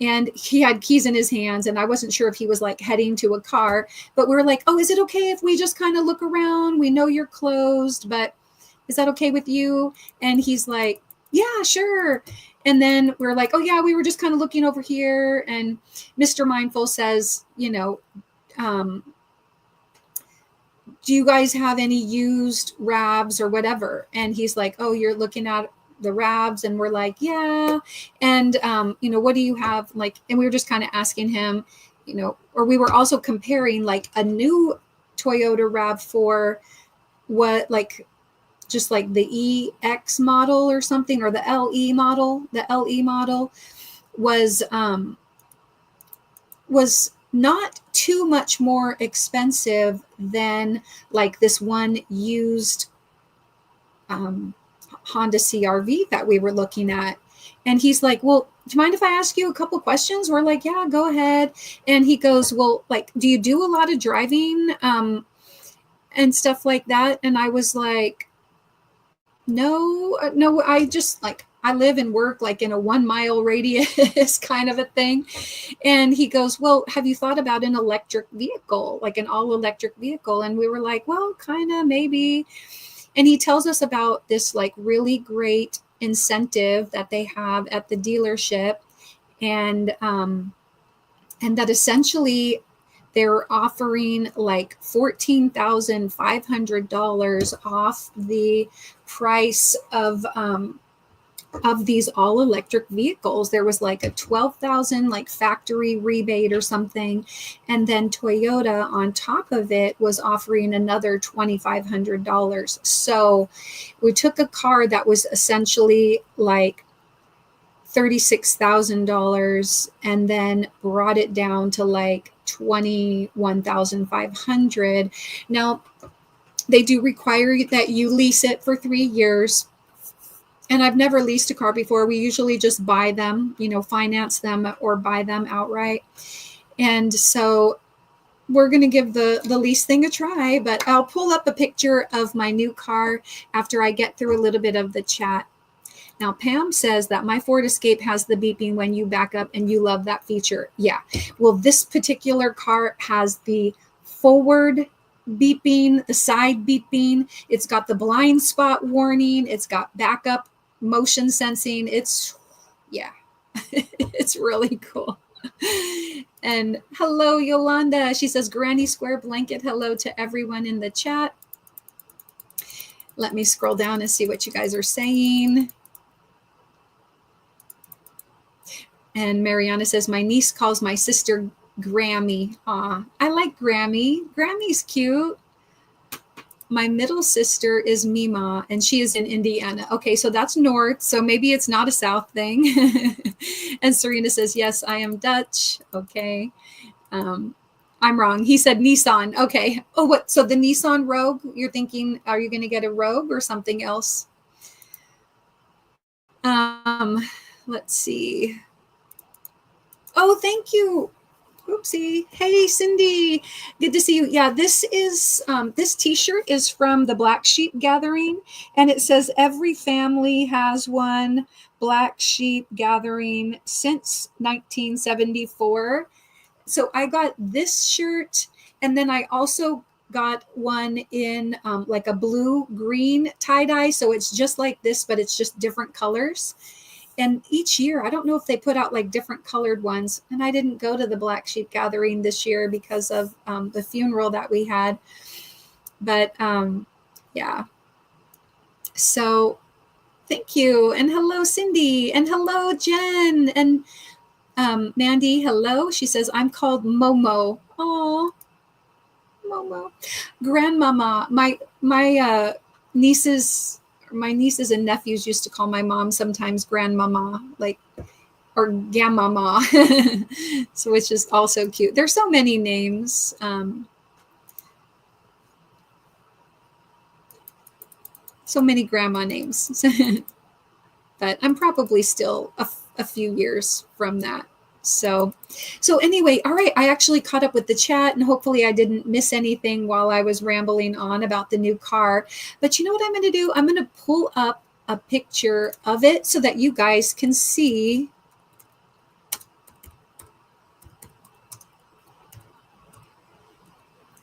Speaker 1: and he had keys in his hands, and I wasn't sure if he was like heading to a car. But we were like, oh, is it okay if we just kind of look around? We know you're closed, but is that okay with you? And he's like, yeah, sure. And then we're like, oh yeah, we were just kind of looking over here. And Mr. Mindful says, you know, do you guys have any used Ravs or whatever? And he's like, oh, you're looking at the Ravs? And we're like, yeah. And, you know, what do you have? Like, and we were just kind of asking him, you know, or we were also comparing like a new Toyota RAV4, what, like, just like the EX model or something, or the LE model. The LE model was not too much more expensive than like this one used Honda CRV that we were looking at. And he's like, well, do you mind if I ask you a couple questions? We're like, yeah, go ahead. And he goes, well, like, do you do a lot of driving and stuff like that? And I was like, no, I just like, I live and work like in a 1 mile radius kind of a thing. And he goes, well, have you thought about an electric vehicle, like an all electric vehicle? And we were like, well, kind of, maybe. And he tells us about this like really great incentive that they have at the dealership. And that essentially they're offering like $14,500 off the price of these all electric vehicles. There was like a 12,000 like factory rebate or something, and then Toyota on top of it was offering another $2,500. So we took a car that was essentially like $36,000 and then brought it down to like 21,500. Now they do require that you lease it for 3 years. And I've never leased a car before. We usually just buy them, you know, finance them or buy them outright. And so we're going to give the lease thing a try, but I'll pull up a picture of my new car after I get through a little bit of the chat. Now, Pam says that my Ford Escape has the beeping when you back up and you love that feature. Yeah. Well, this particular car has the forward beeping, the side beeping. It's got the blind spot warning. It's got backup motion sensing. It's, yeah, it's really cool. And hello, Yolanda. She says, Granny Square Blanket. Hello to everyone in the chat. Let me scroll down and see what you guys are saying. And Mariana says, my niece calls my sister Grammy. Aw, I like Grammy. Grammy's cute. My middle sister is Mima, and she is in Indiana. Okay, so that's north, so maybe it's not a south thing. And Serena says, yes, I am Dutch. Okay. I'm wrong. He said Nissan. Okay. Oh, what? So the Nissan Rogue, you're thinking, are you going to get a Rogue or something else? Let's see. Oh, thank you. Oopsie. Hey, Cindy. Good to see you. Yeah, this is this t-shirt is from the Black Sheep Gathering, and it says every family has one. Black Sheep Gathering since 1974. So I got this shirt, and then I also got one in like a blue-green tie-dye. So it's just like this, but it's just different colors. And each year, I don't know if they put out like different colored ones. And I didn't go to the Black Sheep Gathering this year because of the funeral that we had. But yeah. So thank you. And hello, Cindy. And hello, Jen. And Mandy, hello. She says, I'm called Momo. Oh, Momo. Grandmama. My nieces and nephews used to call my mom sometimes grandmama, like, or gamama. So which is also cute. There's so many names. So many grandma names. But I'm probably still a few years from that. So anyway, all right, I actually caught up with the chat, and hopefully I didn't miss anything while I was rambling on about the new car. But you know what I'm going to do? I'm going to pull up a picture of it so that you guys can see.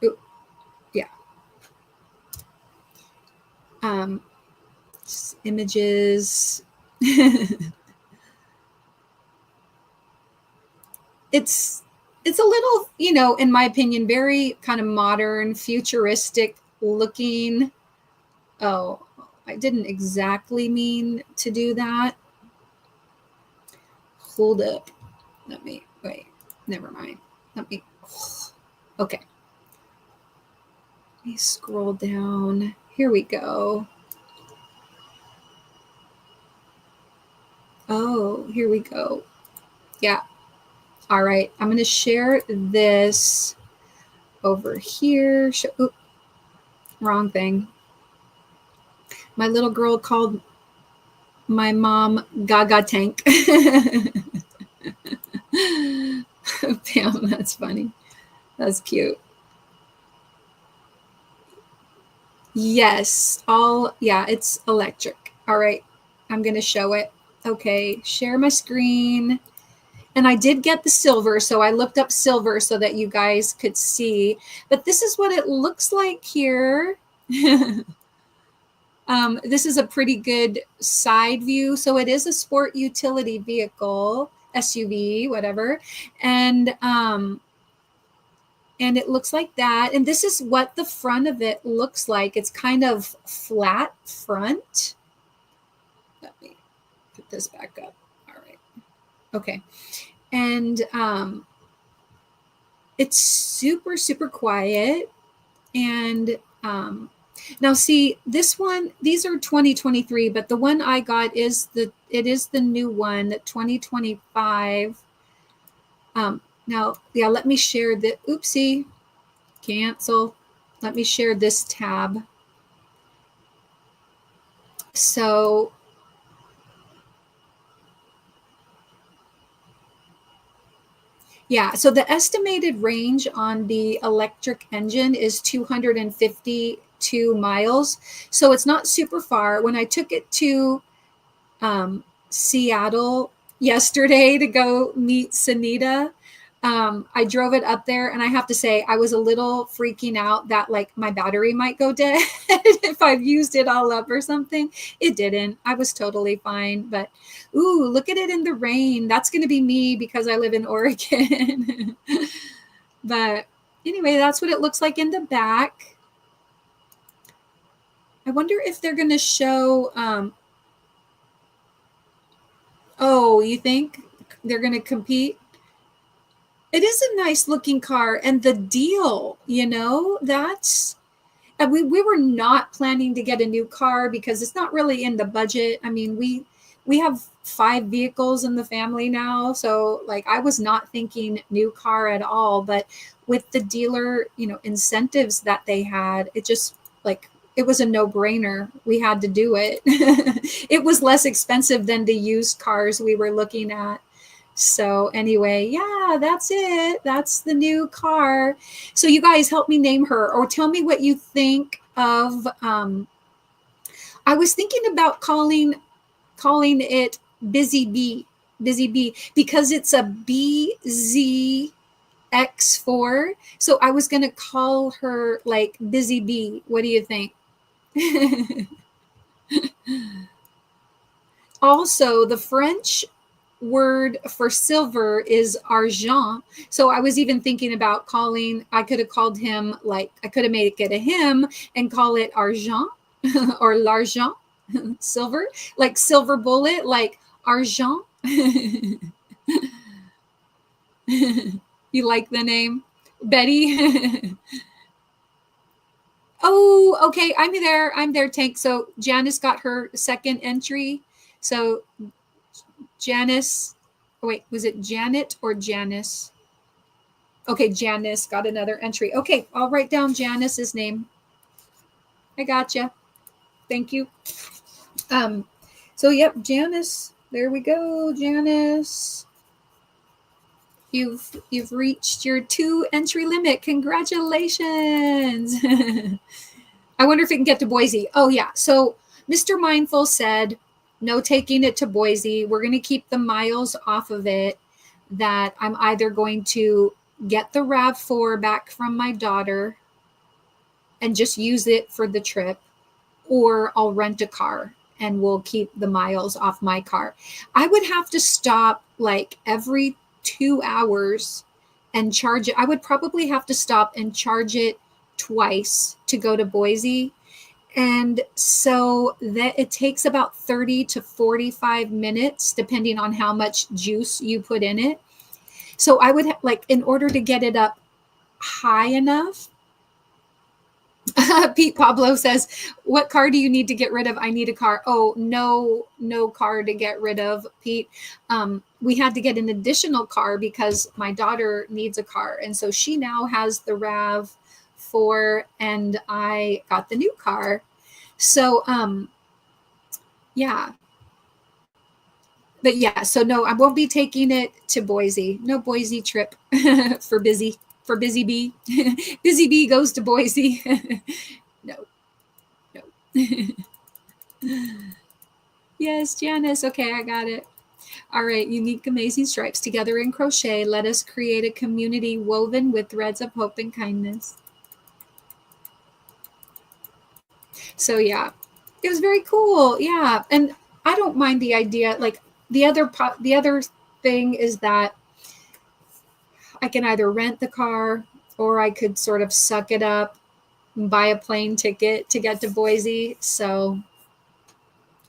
Speaker 1: Ooh, yeah. Images. It's a little, in my opinion, very kind of modern, futuristic looking. Oh, I didn't exactly mean to do that. Hold up. Wait, never mind. Okay. Let me scroll down. Here we go. Oh, here we go. Yeah. All right. I'm going to share this over here. Oops, wrong thing. My little girl called my mom Gaga Tank. Damn, that's funny. That's cute. Yes, it's electric. All right, I'm going to show it. Okay, share my screen. And I did get the silver, so I looked up silver so that you guys could see. But this is what it looks like here. This is a pretty good side view. So it is a sport utility vehicle, SUV, whatever. And it looks like that. And this is what the front of it looks like. It's kind of flat front. Let me put this back up. All right. Okay. And it's super, super quiet. And now see this one, these are 2023, but the one I got is the new one, the 2025. Now, yeah, let me share the, oopsie, cancel. Let me share this tab. So, yeah, so the estimated range on the electric engine is 252 miles. So it's not super far. When I took it to Seattle yesterday to go meet Sunita, I drove it up there, and I have to say I was a little freaking out that like my battery might go dead if I've used it all up or something. It didn't. I was totally fine. But ooh, look at it in the rain. That's going to be me because I live in Oregon. But anyway, that's what it looks like in the back. I wonder if they're going to show oh, you think they're going to compete? It is a nice looking car, and the deal, that's, and we were not planning to get a new car because it's not really in the budget. I mean, we have 5 vehicles in the family now, so like I was not thinking new car at all. But with the dealer, incentives that they had, it just like it was a no-brainer. We had to do it. It was less expensive than the used cars we were looking at. So anyway, yeah, that's it. That's the new car. So you guys help me name her, or tell me what you think of. I was thinking about calling it Busy Bee, because it's a BZ X4. So I was going to call her like Busy Bee. What do you think? Also, the French word for silver is argent. So I was even thinking about I could have called him, like, I could have made it a him and call it argent or l'argent, silver, like silver bullet, like argent. You like the name? Betty? Oh, okay. I'm there, Tank. So Janice got her second entry. So Janice, oh wait, was it Janet or Janice? Okay, Janice got another entry. Okay, I'll write down Janice's name. I gotcha. Thank you. So yep, Janice. There we go, Janice. You've reached your 2 entry limit. Congratulations. I wonder if it can get to Boise. Oh yeah. So Mr. Mindful said, no taking it to Boise. We're going to keep the miles off of it. That I'm either going to get the RAV4 back from my daughter and just use it for the trip, or I'll rent a car and we'll keep the miles off my car. I would have to stop like every 2 hours and charge it. I would probably have to stop and charge it twice to go to Boise. And so that it takes about 30 to 45 minutes, depending on how much juice you put in it. So I would like, in order to get it up high enough, Pete Pablo says, what car do you need to get rid of? I need a car. Oh, no car to get rid of, Pete. We had to get an additional car because my daughter needs a car. And so she now has the RAV4 and I got the new car. So, yeah. But yeah, so no, I won't be taking it to Boise. No Boise trip for Busy Bee. Busy Bee goes to Boise. No. Yes, Janice. Okay, I got it. All right, unique, amazing stripes. Together in crochet, let us create a community woven with threads of hope and kindness. So yeah, it was very cool. Yeah, and I don't mind the idea. Like the other thing is that I can either rent the car or I could sort of suck it up and buy a plane ticket to get to Boise. So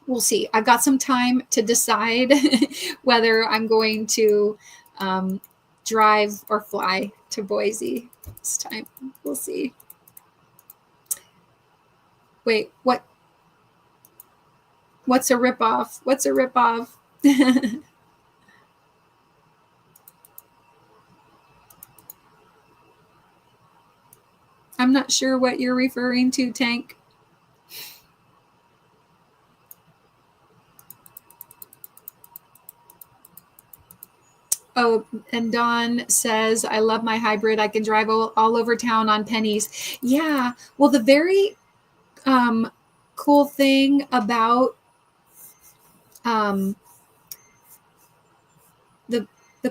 Speaker 1: we'll see. I've got some time to decide whether I'm going to drive or fly to Boise this time. We'll see. Wait, what's a ripoff? What's a ripoff? I'm not sure what you're referring to, Tank. Oh, and Dawn says, I love my hybrid. I can drive all over town on pennies. Yeah. Well, the very cool thing about the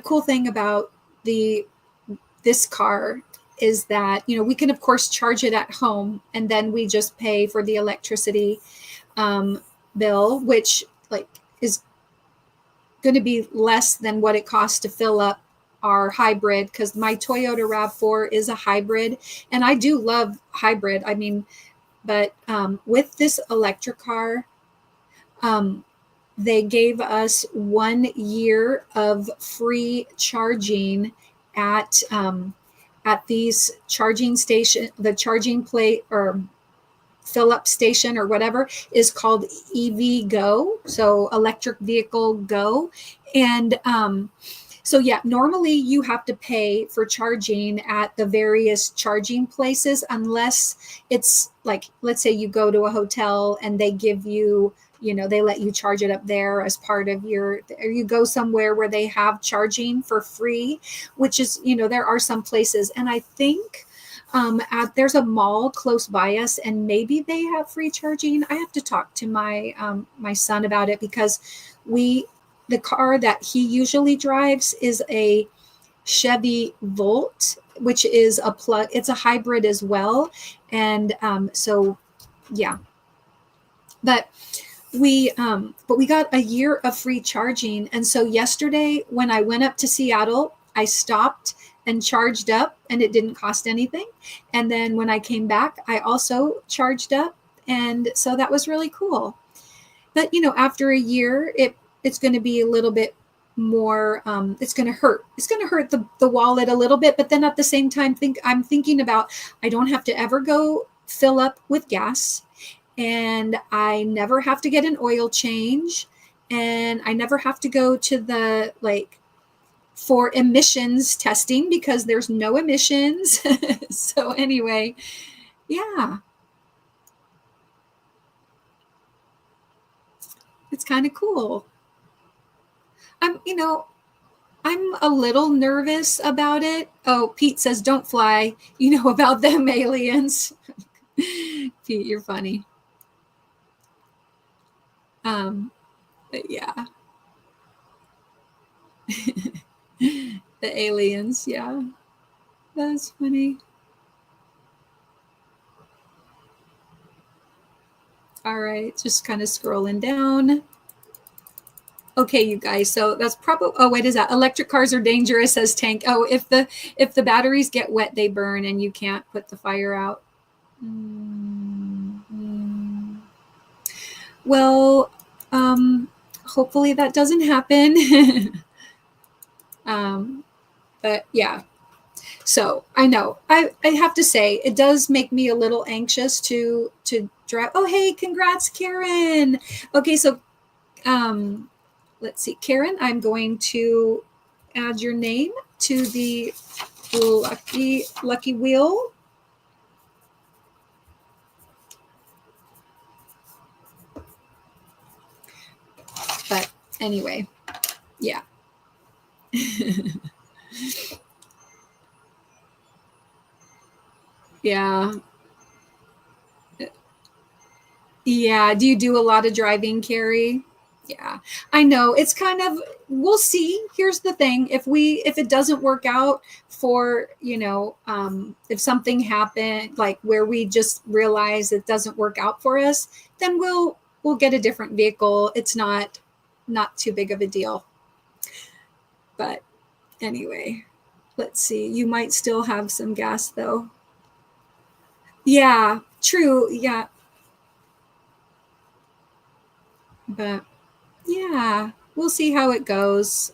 Speaker 1: cool thing about this car is that, you know, we can of course charge it at home and then we just pay for the electricity bill, which like is going to be less than what it costs to fill up our hybrid, because my Toyota RAV4 is a hybrid and I do love hybrid. I mean, but with this electric car, they gave us 1 year of free charging at these charging station. The charging plate or fill up station or whatever is called EV Go, so electric vehicle Go. And so yeah, normally you have to pay for charging at the various charging places unless it's like, let's say you go to a hotel and they give you, you know, they let you charge it up there as part of or you go somewhere where they have charging for free, which is, you know, there are some places. And I think there's a mall close by us and maybe they have free charging. I have to talk to my my son about it because the car that he usually drives is a Chevy Volt, which is a plug. It's a hybrid as well. And so, yeah. But we got a year of free charging. And so yesterday when I went up to Seattle, I stopped and charged up, and it didn't cost anything. And then when I came back, I also charged up. And so that was really cool. But, after a year, it's going to be a little bit more, it's going to hurt. It's going to hurt the wallet a little bit. But then at the same time, I'm thinking about, I don't have to ever go fill up with gas, and I never have to get an oil change, and I never have to go to the, for emissions testing, because there's no emissions. So anyway, yeah. It's kind of cool. I'm a little nervous about it. Oh, Pete says, don't fly. You know about them aliens. Pete, you're funny. But yeah. The aliens, yeah. That's funny. All right, just kind of scrolling down. Okay, you guys, so that's probably, oh, what is that? Electric cars are dangerous, says Tank. Oh, if the batteries get wet, they burn and you can't put the fire out. Well, hopefully that doesn't happen. But yeah, so I know I have to say it does make me a little anxious to drive. Oh, hey, congrats, Karen. Okay, so let's see, Karen, I'm going to add your name to the lucky wheel. But anyway, yeah. Yeah. Yeah. Do you do a lot of driving, Carrie? Yeah, I know. It's kind of, we'll see. Here's the thing. If it doesn't work out for, if something happened, like where we just realize it doesn't work out for us, then we'll get a different vehicle. It's not too big of a deal. But anyway, let's see. You might still have some gas though. Yeah, true. Yeah. But yeah, we'll see how it goes.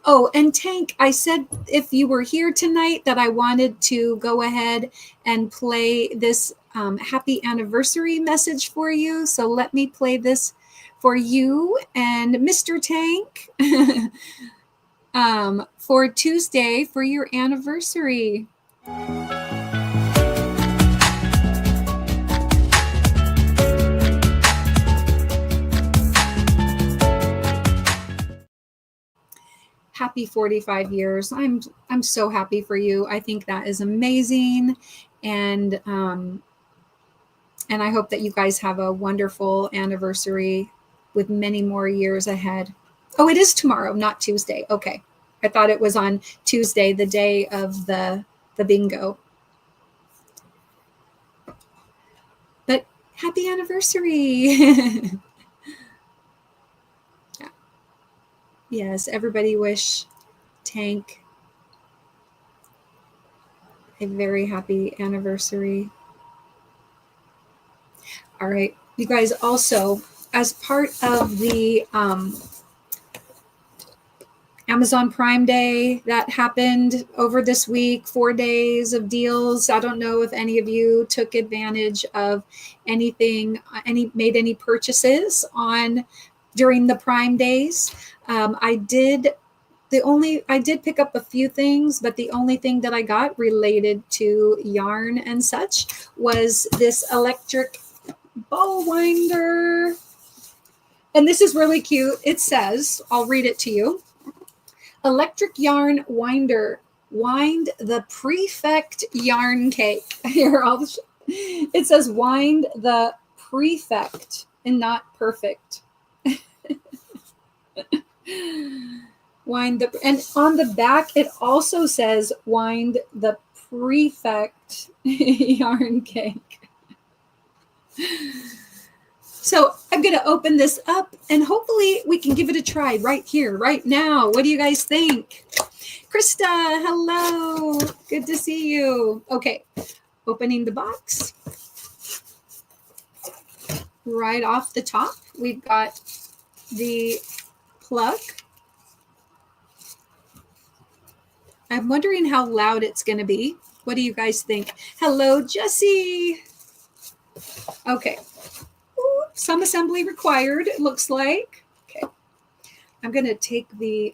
Speaker 1: Oh, and Tank, I said if you were here tonight that I wanted to go ahead and play this happy anniversary message for you. So let me play this for you and Mr. Tank for Tuesday for your anniversary. Happy 45 years. I'm so happy for you. I think that is amazing. And I hope that you guys have a wonderful anniversary with many more years ahead. Oh, it is tomorrow, not Tuesday. Okay. I thought it was on Tuesday, the day of the bingo. But happy anniversary. Yes, everybody wish Tank a very happy anniversary. All right, you guys, also, as part of the Amazon Prime Day that happened over this week, 4 days of deals. I don't know if any of you took advantage of anything, made any purchases during the Prime days. I did pick up a few things, but the only thing that I got related to yarn and such was this electric bow winder. And this is really cute. It says, I'll read it to you. Electric yarn winder. Wind the prefect yarn cake. Here, it says wind the prefect and not perfect. Wind the, and on the back, it also says wind the prefect yarn cake. So I'm going to open this up and hopefully we can give it a try right here, right now. What do you guys think? Krista, hello. Good to see you. Okay, opening the box. Right off the top, we've got the plug. I'm wondering how loud it's going to be. What do you guys think? Hello, Jessie. Okay. Ooh, some assembly required, it looks like. Okay. I'm going to take the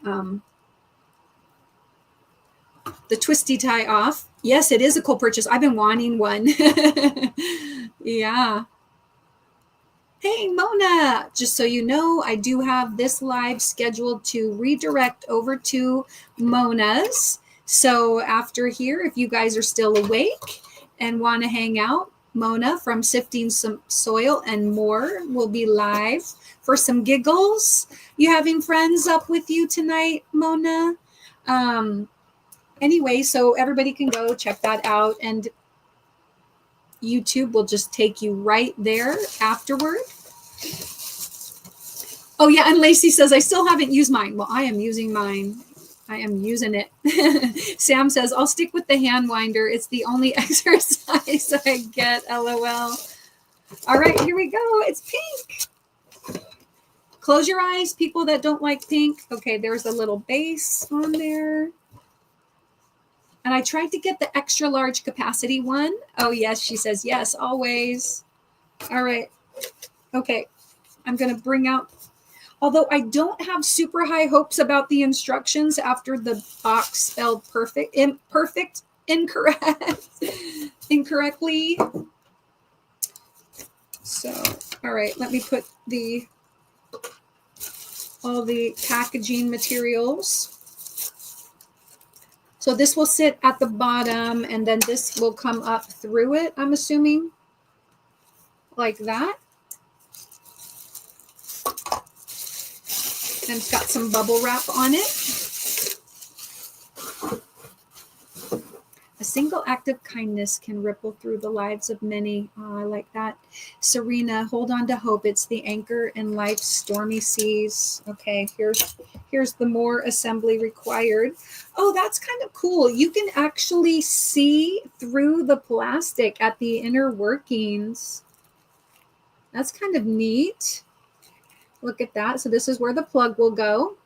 Speaker 1: twisty tie off. Yes, it is a cool purchase. I've been wanting one. Yeah. Hey, Mona, just so you know, I do have this live scheduled to redirect over to Mona's. So after here, if you guys are still awake and want to hang out, Mona from Sifting Some Soil and More will be live for some giggles. You having friends up with you tonight, Mona? Anyway, so everybody can go check that out, and YouTube will just take you right there afterward. Oh yeah, and Lacey says, I still haven't used mine. Well, I am using mine. I am using it. Sam says, I'll stick with the hand winder. It's the only exercise I get, LOL. All right, here we go. It's pink. Close your eyes, people that don't like pink. Okay, there's a little base on there. And I tried to get the extra large capacity one. Oh, yes, she says, yes, always. All right. Okay, I'm going to bring out, although I don't have super high hopes about the instructions after the box spelled incorrectly. So, all right, let me put all the packaging materials. So this will sit at the bottom and then this will come up through it, I'm assuming, like that. And it's got some bubble wrap on it. A single act of kindness can ripple through the lives of many. Oh, I like that. Serena, hold on to hope. It's the anchor in life's stormy seas. Okay, here's the more assembly required. Oh, that's kind of cool. You can actually see through the plastic at the inner workings. That's kind of neat. Look at that. So this is where the plug will go.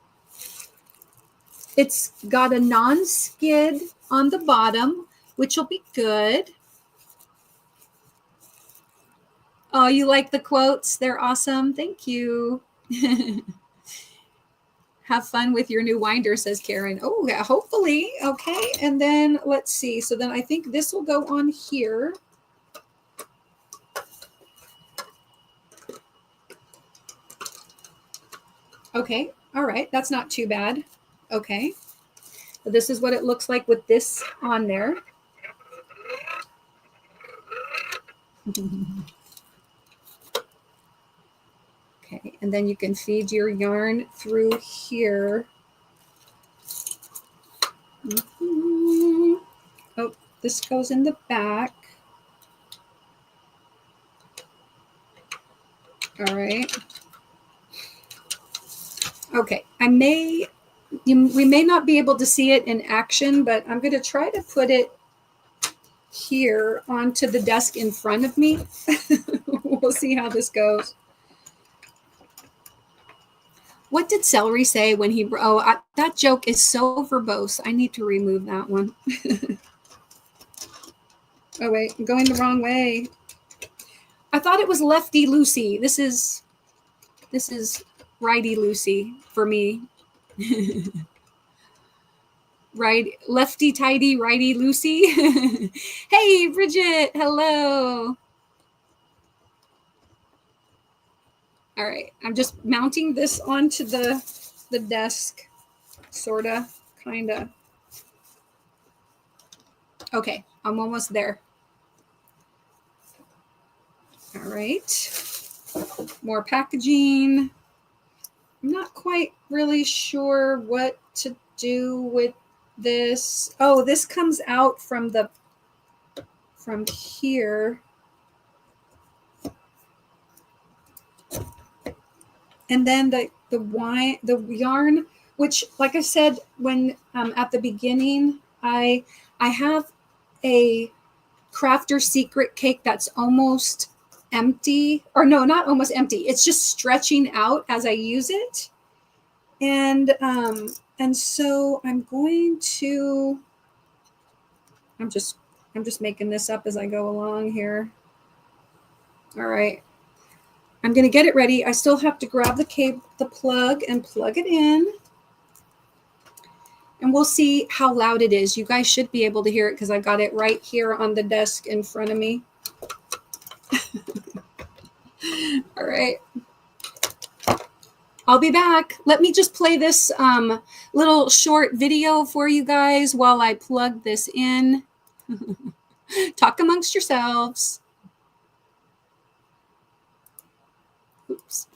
Speaker 1: It's got a non-skid on the bottom, which will be good. Oh, you like the quotes? They're awesome. Thank you. Have fun with your new winder, says Karen. Oh, yeah, hopefully. Okay, and then let's see. So then I think this will go on here. Okay, all right. That's not too bad. Okay. So this is what it looks like with this on there. Okay, and then you can feed your yarn through here. Oh, this goes in the back. All right. Okay, we may not be able to see it in action, but I'm going to try to put it here onto the desk in front of me. We'll see how this goes. What did Celery say when he, that joke is so verbose. I need to remove that one. Oh, wait, I'm going the wrong way. I thought it was Lefty Lucy. This is Righty Lucy for me. Right, lefty tidy, righty Lucy. Hey, Bridget, hello. All right, I'm just mounting this onto the desk, sorta, kinda. Okay, I'm almost there. All right, more packaging. I'm not quite really sure what to do with this. Oh, this comes out from here. And then the yarn, which, like I said, when at the beginning, I have a Crafter Secret cake that's almost empty, or no, not almost empty. It's just stretching out as I use it. And so I'm just making this up as I go along here. All right. I'm going to get it ready. I still have to grab the plug and plug it in. And we'll see how loud it is. You guys should be able to hear it because I got it right here on the desk in front of me. All right. I'll be back. Let me just play this little short video for you guys while I plug this in. Talk amongst yourselves. Oops.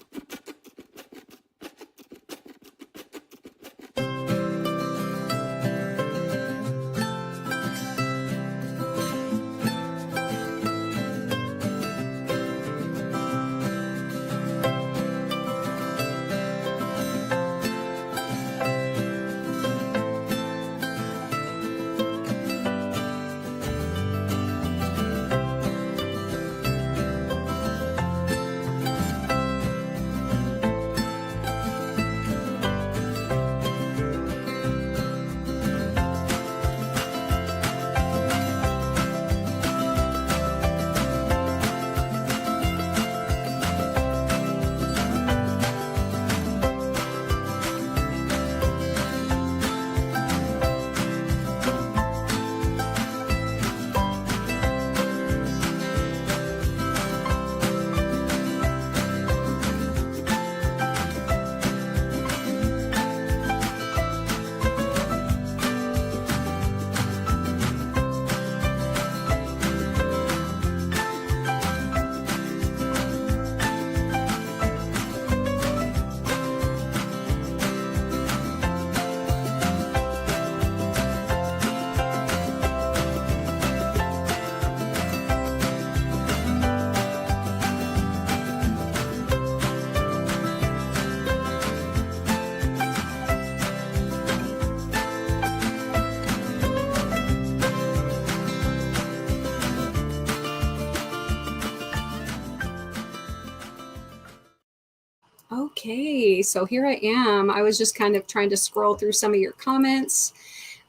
Speaker 1: Okay, so here I am. I was just kind of trying to scroll through some of your comments.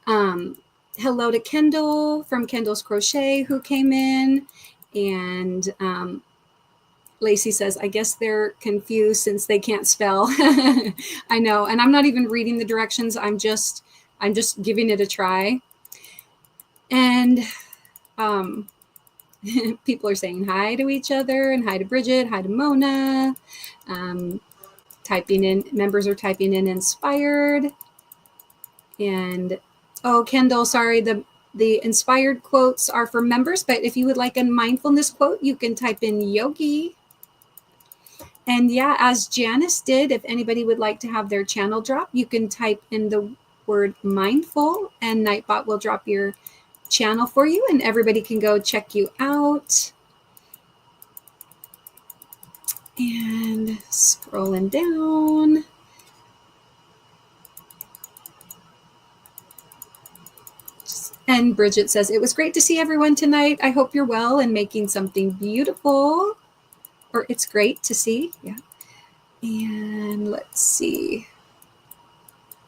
Speaker 1: Hello to Kendall from Kendall's Crochet who came in. And Lacey says, I guess they're confused since they can't spell. I know, and I'm not even reading the directions. I'm just giving it a try. And people are saying hi to each other, and hi to Bridget, hi to Mona. Typing in, members are typing in inspired. And oh, Kendall, sorry, the inspired quotes are for members, but if you would like a mindfulness quote, you can type in yogi. And yeah, as Janice did, if anybody would like to have their channel drop, you can type in the word mindful and Nightbot will drop your channel for you and everybody can go check you out. And scrolling down. And Bridget says, it was great to see everyone tonight. I hope you're well and making something beautiful. Or it's great to see. Yeah. And let's see.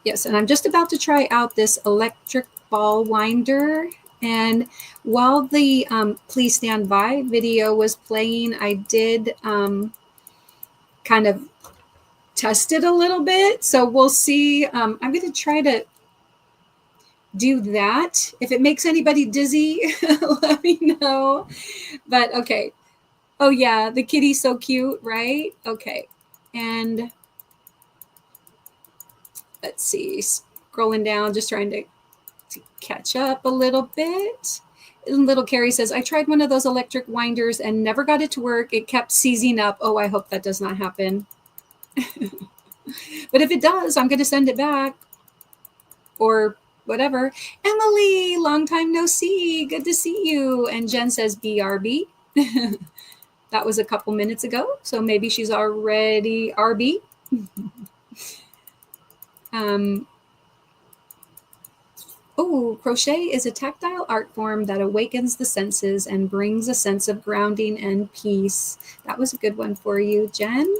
Speaker 1: Yes, and I'm just about to try out this electric ball winder. And while the Please Stand By video was playing, I did kind of test it a little bit. So we'll see. I'm going to try to do that. If it makes anybody dizzy, let me know. But okay. Oh yeah, the kitty's so cute, right? Okay. And let's see, scrolling down, just trying to catch up a little bit. And little Carrie says, I tried one of those electric winders and never got it to work. It kept seizing up. Oh, I hope that does not happen. But if it does, I'm going to send it back or whatever. Emily, long time no see. Good to see you. And Jen says BRB. That was a couple minutes ago. So maybe she's already RB. Oh, crochet is a tactile art form that awakens the senses and brings a sense of grounding and peace. That was a good one for you, Jen.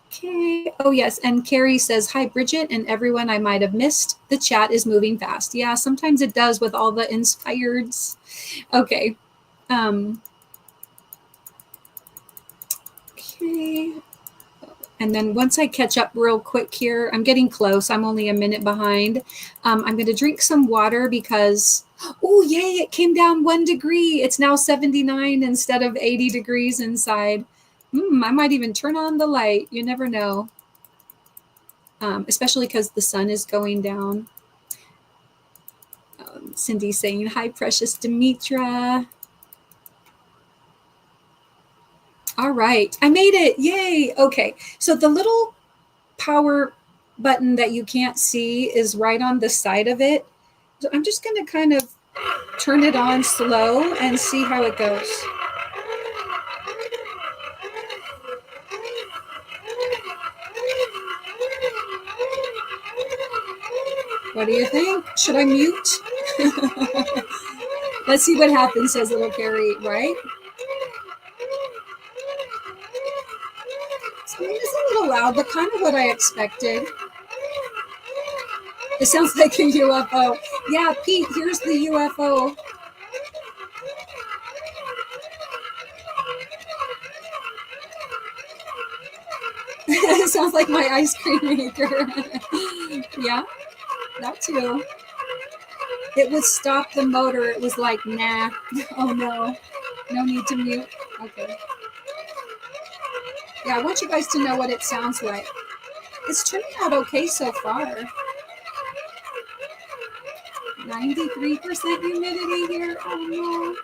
Speaker 1: Okay. Oh, yes. And Carrie says, hi, Bridget, and everyone I might have missed. The chat is moving fast. Yeah, sometimes it does with all the inspireds. Okay. Okay. And then once I catch up real quick here, I'm getting close. I'm only a minute behind. I'm going to drink some water because, oh, yay, it came down 1 degree. It's now 79 instead of 80 degrees inside. I might even turn on the light. You never know. Especially because the sun is going down. Cindy saying, hi, precious Demetra. All right, I made it. Yay. Okay, so the little power button that you can't see is right on the side of it. So I'm just going to kind of turn it on slow and see how it goes. What do you think? Should I mute? Let's see what happens, says little Carrie, right? So it's a little loud, but kind of what I expected. It sounds like a UFO. Yeah, Pete, here's the UFO. It sounds like my ice cream maker. Yeah, that too. It would stop the motor. It was like, nah. Oh, no. No need to mute. Okay. Yeah, I want you guys to know what it sounds like. It's turning out okay so far. 93% humidity here. Oh,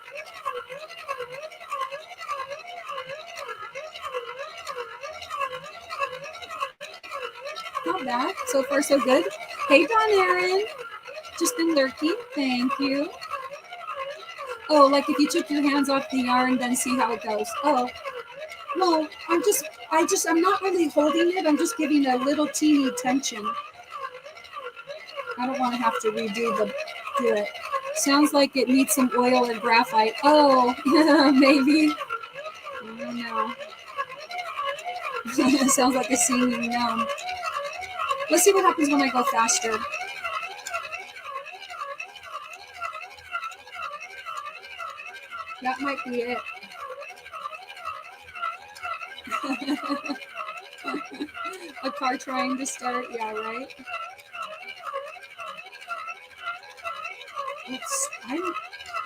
Speaker 1: no. Not bad. So far, so good. Hey, Don Aaron. Just been lurking. Thank you. Oh, like if you took your hands off the yarn, then see how it goes. Oh, no, I'm not really holding it. I'm just giving a little teeny tension. I don't want to have to do it. Sounds like it needs some oil or graphite. Oh, maybe. Oh, no. Sounds like a singing gnome. Let's see what happens when I go faster. That might be it. A car trying to start. Yeah, right?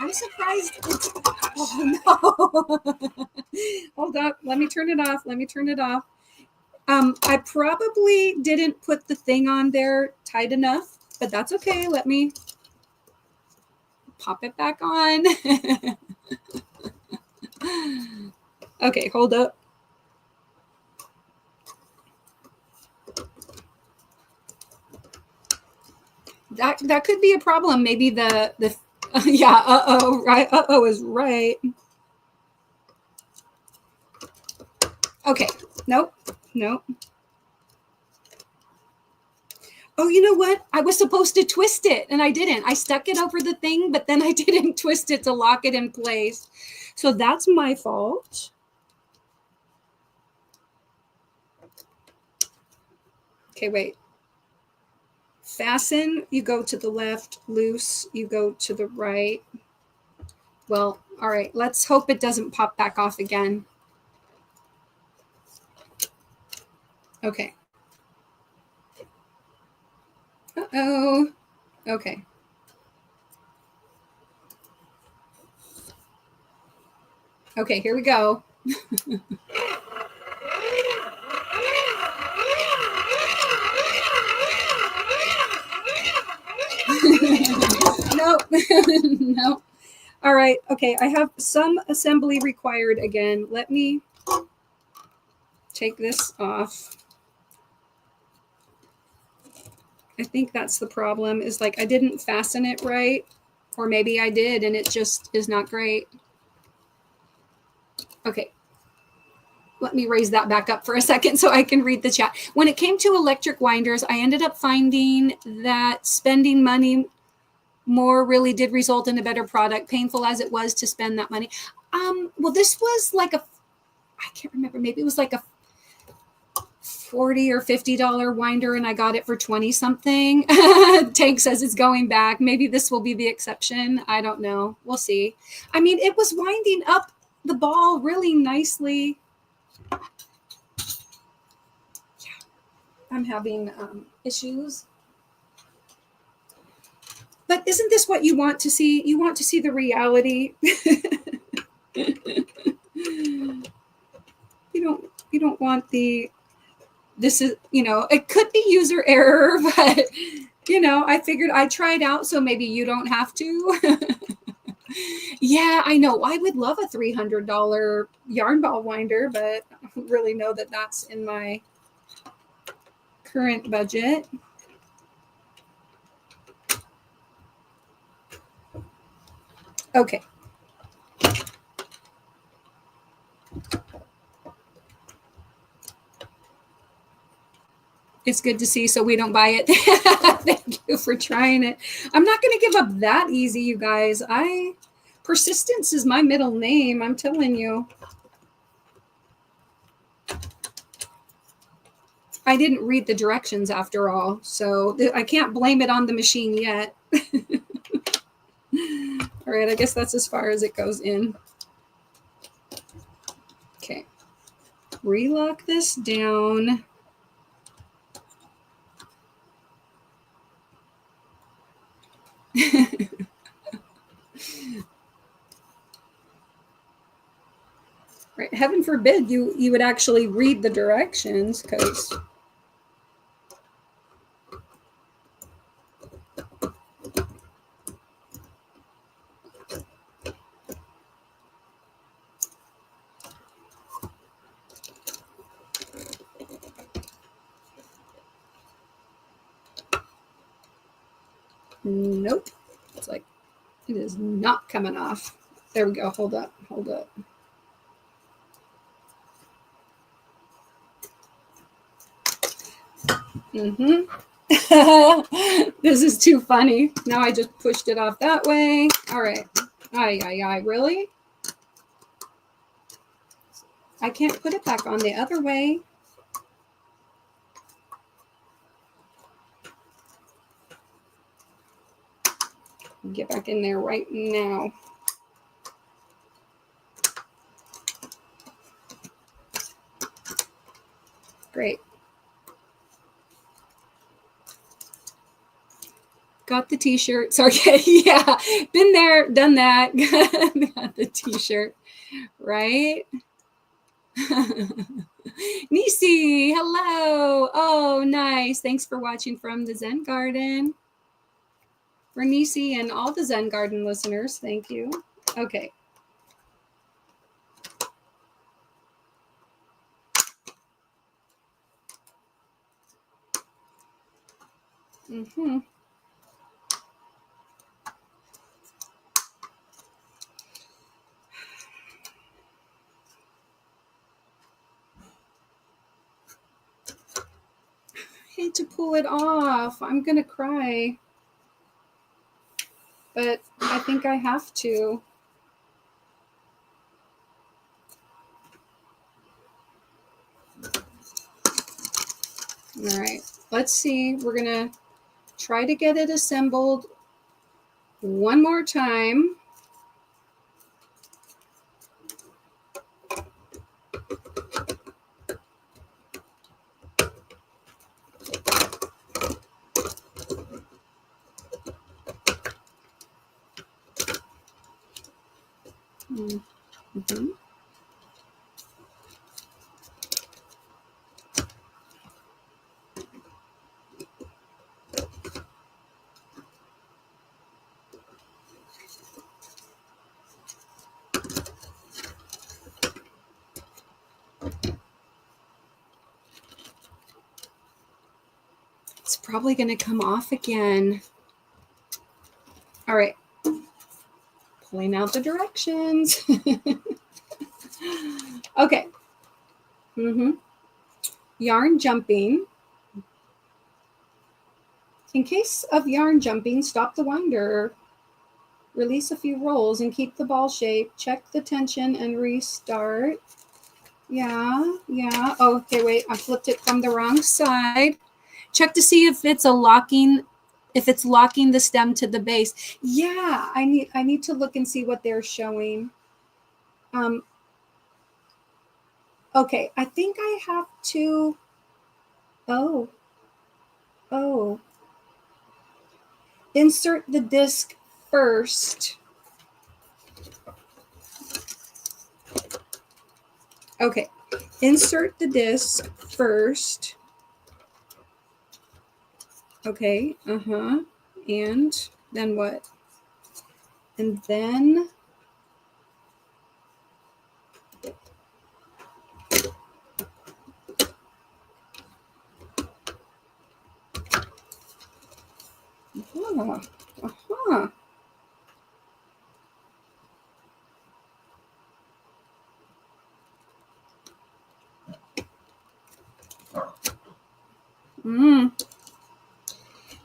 Speaker 1: I'm surprised. Oh, no. Hold up. Let me turn it off. I probably didn't put the thing on there tight enough, but that's okay. Let me pop it back on. Okay, hold up. That could be a problem. Maybe the yeah, right. Is right. Okay. Nope. Oh, you know what? I was supposed to twist it and I didn't. I stuck it over the thing, but then I didn't twist it to lock it in place. So that's my fault. Okay, wait. Fasten, you go to the left. Loose, you go to the right. Well, all right. Let's hope it doesn't pop back off again. Okay. Uh-oh. Okay. Okay, here we go. Nope. Nope. All right. Okay, I have some assembly required again. Let me take this off. I think that's the problem, is like I didn't fasten it right, or maybe I did and it just is not great. Okay. Let me raise that back up for a second so I can read the chat. When it came to electric winders, I ended up finding that spending money more really did result in a better product, painful as it was to spend that money. Well, this was like I can't remember, maybe it was like a $40 or $50 winder and I got it for 20 something. Tank says it's going back. Maybe this will be the exception. I don't know. We'll see. I mean, it was winding up the ball really nicely. I'm having issues. But isn't this what you want to see? You want to see the reality. You don't want this is, it could be user error, but I figured I'd try it out so maybe you don't have to. Yeah, I know. I would love a $300 yarn ball winder, but I don't really know that that's in my current budget. Okay. It's good to see, so we don't buy it. Thank you for trying it. I'm not going to give up that easy, you guys. Persistence is my middle name, I'm telling you. I didn't read the directions after all, so I can't blame it on the machine yet. All right, I guess that's as far as it goes in. Okay. Relock this down. Right. Heaven forbid you would actually read the directions, because nope. It's like it is not coming off. There we go. Hold up. Hold up. This is too funny. Now I just pushed it off that way. All right. Ay, really? I can't put it back on the other way. Get back in there right now. Great. Got the t-shirt. Sorry. Yeah. Been there, done that. Got the t-shirt. Right? Nisi, hello. Oh, nice. Thanks for watching from the Zen Garden. For Nisi and all the Zen Garden listeners, thank you. Okay. I hate to pull it off. I'm gonna cry. But I think I have to. All right, let's see. We're gonna try to get it assembled one more time. probably going to come off again. All right. Pulling out the directions. Okay. Yarn jumping. In case of yarn jumping, stop the winder. Release a few rolls and keep the ball shape. Check the tension and restart. Yeah. Oh, okay, wait. I flipped it from the wrong side. Check to see if it's locking the stem to the base. Yeah, I need to look and see what they're showing. Okay, I think I have to. Oh. Insert the disc first. Okay, insert the disc first. Okay, and then what? And then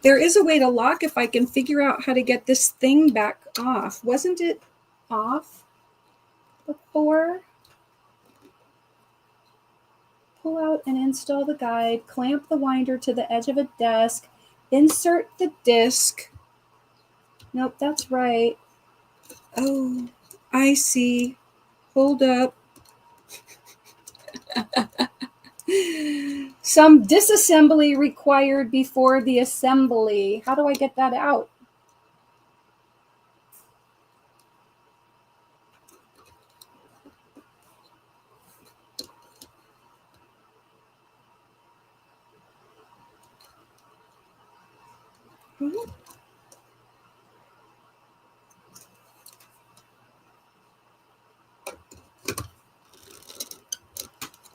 Speaker 1: There is a way to lock if I can figure out how to get this thing back off. Wasn't it off before? Pull out and install the guide. Clamp the winder to the edge of a desk. Insert the disc. Nope, that's right. Oh, I see. Hold up. Some disassembly required before the assembly. How do I get that out?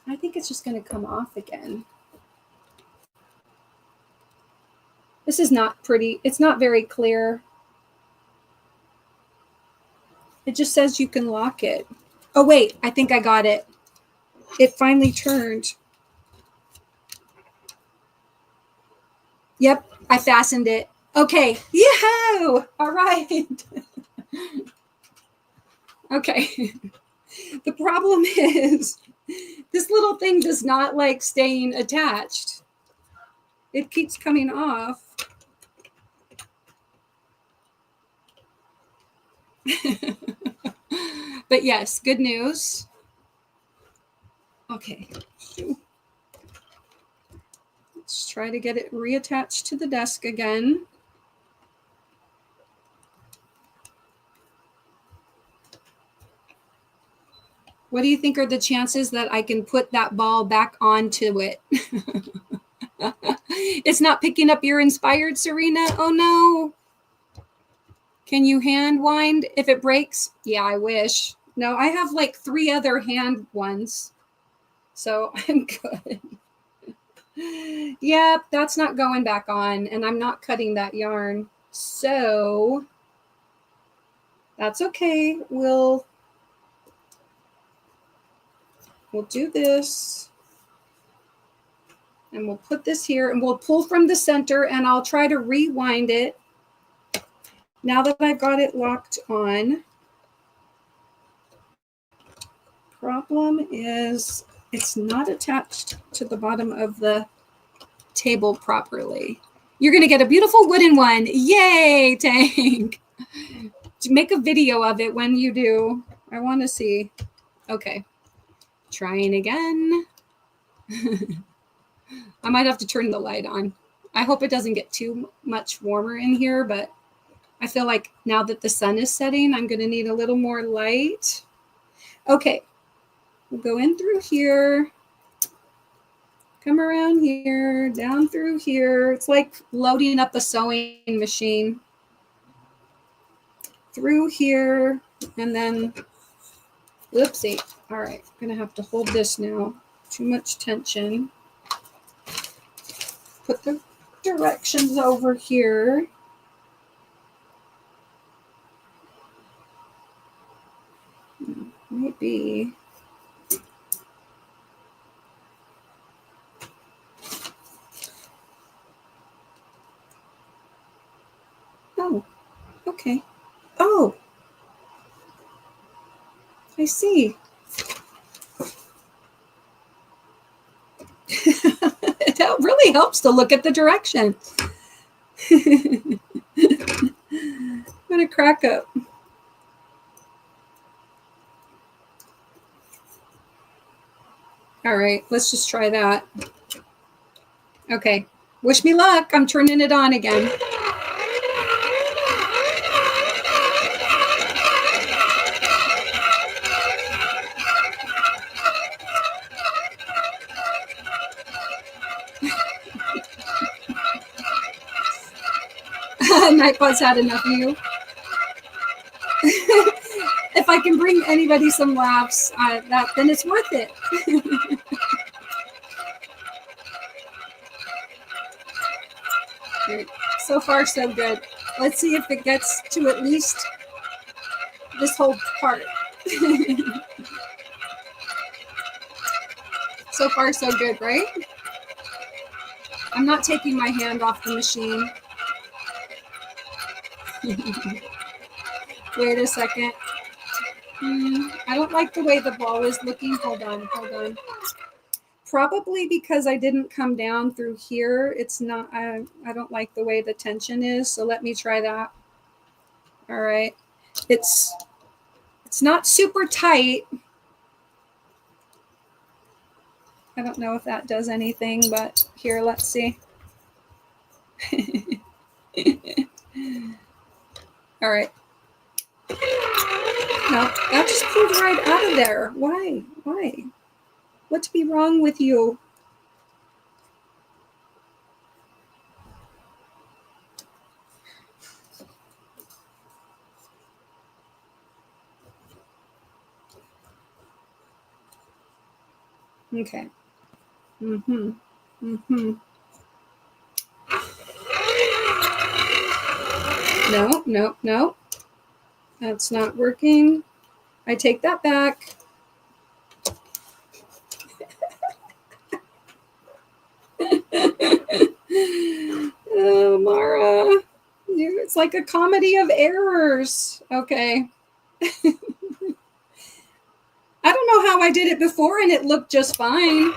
Speaker 1: I think it's just going to come off again. This is not pretty. It's not very clear. It just says you can lock it. Oh, wait. I think I got it. It finally turned. Yep. I fastened it. Okay. Yahoo! All right. Okay. The problem is this little thing does not like staying attached. It keeps coming off. But yes, good news. Okay. Let's try to get it reattached to the desk again. What do you think are the chances that I can put that ball back onto it? It's not picking up your inspired, Serena. Oh no. Can you hand wind if it breaks? Yeah, I wish. No, I have like 3 other hand ones. So I'm good. Yep, that's not going back on, and I'm not cutting that yarn. So that's okay. We'll do this. And we'll put this here, and we'll pull from the center, and I'll try to rewind it. Now that I've got it locked on, problem is it's not attached to the bottom of the table properly. You're going to get a beautiful wooden one. Yay, Tank. Make a video of it when you do. I want to see. Okay. Trying again. I might have to turn the light on. I hope it doesn't get too much warmer in here, but I feel like now that the sun is setting, I'm going to need a little more light. Okay. We'll go in through here. Come around here, down through here. It's like loading up a sewing machine. Through here, and then, oopsie. All right, I'm gonna have to hold this now. Too much tension. Put the directions over here. Maybe. Oh, okay. Oh, I see. It really helps to look at the direction. I'm going to crack up. All right, let's just try that. Okay, wish me luck. I'm turning it on again. Nightbot's had enough of you. If I can bring anybody some laughs, then it's worth it. So far, so good. Let's see if it gets to at least this whole part. So far, so good, right? I'm not taking my hand off the machine. Wait a second. I don't like the way the ball is looking. Hold on. Probably because I didn't come down through here. It's not, I don't like the way the tension is. So let me try that. All right. It's not super tight. I don't know if that does anything, but here, let's see. All right. No, that just pulled right out of there. Why? What's be wrong with you? Okay. No. That's not working. I take that back. Oh, Mara. It's like a comedy of errors. Okay. I don't know how I did it before and it looked just fine.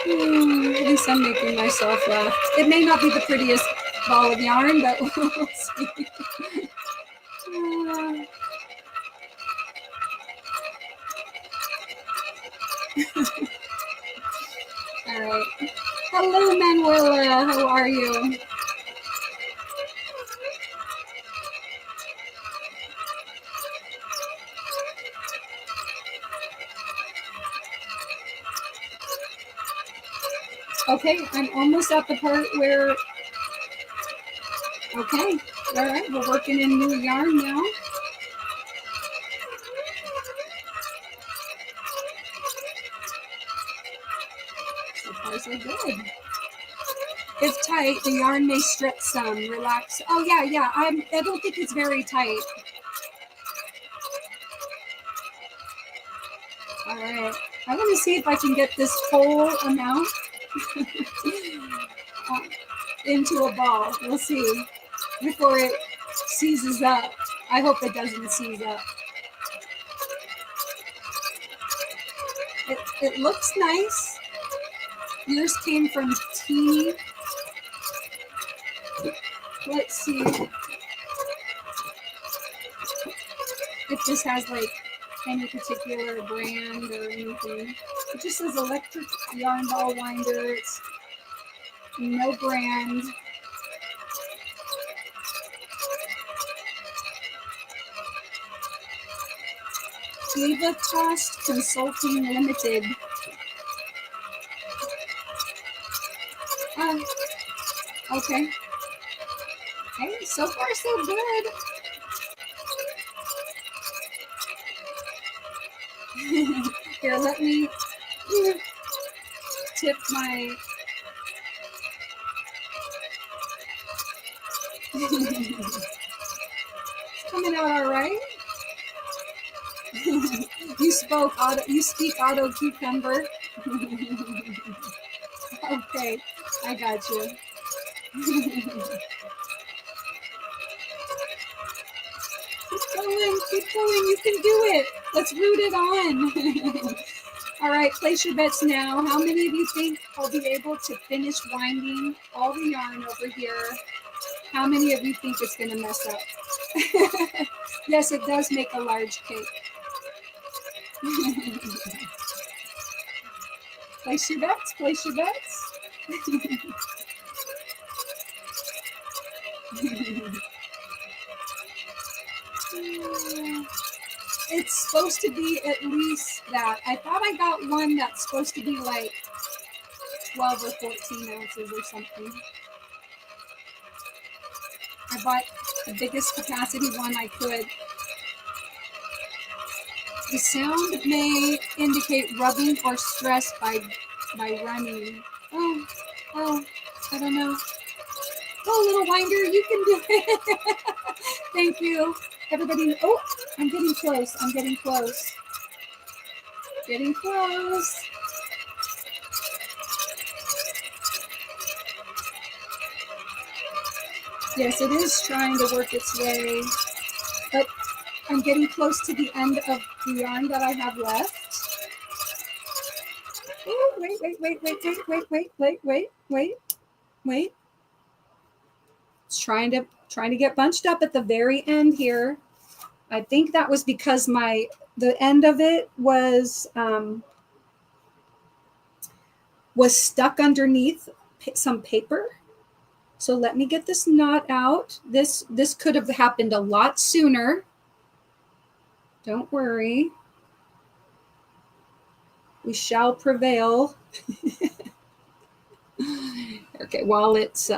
Speaker 1: At least I'm making myself laugh. It may not be the prettiest ball of yarn, but we'll see. All right. Hello, Manuela. How are you? Okay, I'm almost at the part where, okay, all right, we're working in new yarn now. So far, so good. It's tight. The yarn may stretch some. Relax. Oh, yeah. I don't think it's very tight. All right. I want to see if I can get this whole amount into a ball. We'll see before it seizes up. I hope it doesn't seize up. It looks nice. Yours came from Teeny. Let's see if this has like any particular brand or anything. It just says electric yarn ball winder. It's no brand. Diva Cost Consulting Limited. Okay. Hey, so far so good. Here, let me tip my it's coming out all right. You speak auto cucumber. Okay, I got you. Keep going, you can do it. Let's root it on. All right, place your bets now. How many of you think I'll be able to finish winding all the yarn over here? How many of you think it's going to mess up? Yes, it does make a large cake. Place your bets, place your bets. It's supposed to be at least that. I thought I got one that's supposed to be like 12 or 14 ounces or something. I bought the biggest capacity one I could. The sound may indicate rubbing or stress by running. Oh, I don't know. Oh, little winder, you can do it. Thank you. Everybody, oh, I'm getting close. I'm getting close. Getting close. Yes, it is trying to work its way, but I'm getting close to the end of the yarn that I have left. Oh, wait. It's trying to get bunched up at the very end here. I think that was because the end of it was stuck underneath some paper. So let me get this knot out. This could have happened a lot sooner. Don't worry. We shall prevail. Okay, while it's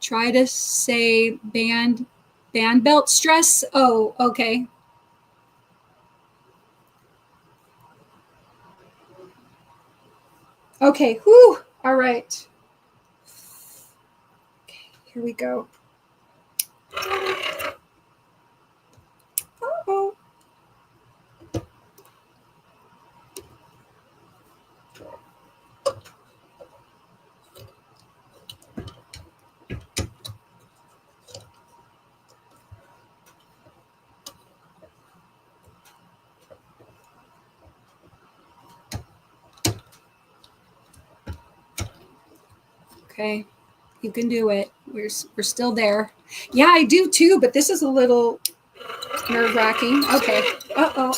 Speaker 1: try to say band belt stress. Oh, okay. Okay, whew. All right. Okay, here we go. Uh-oh. Okay, you can do it. We're still there. Yeah, I do too, but this is a little nerve-wracking. Okay. Uh-oh.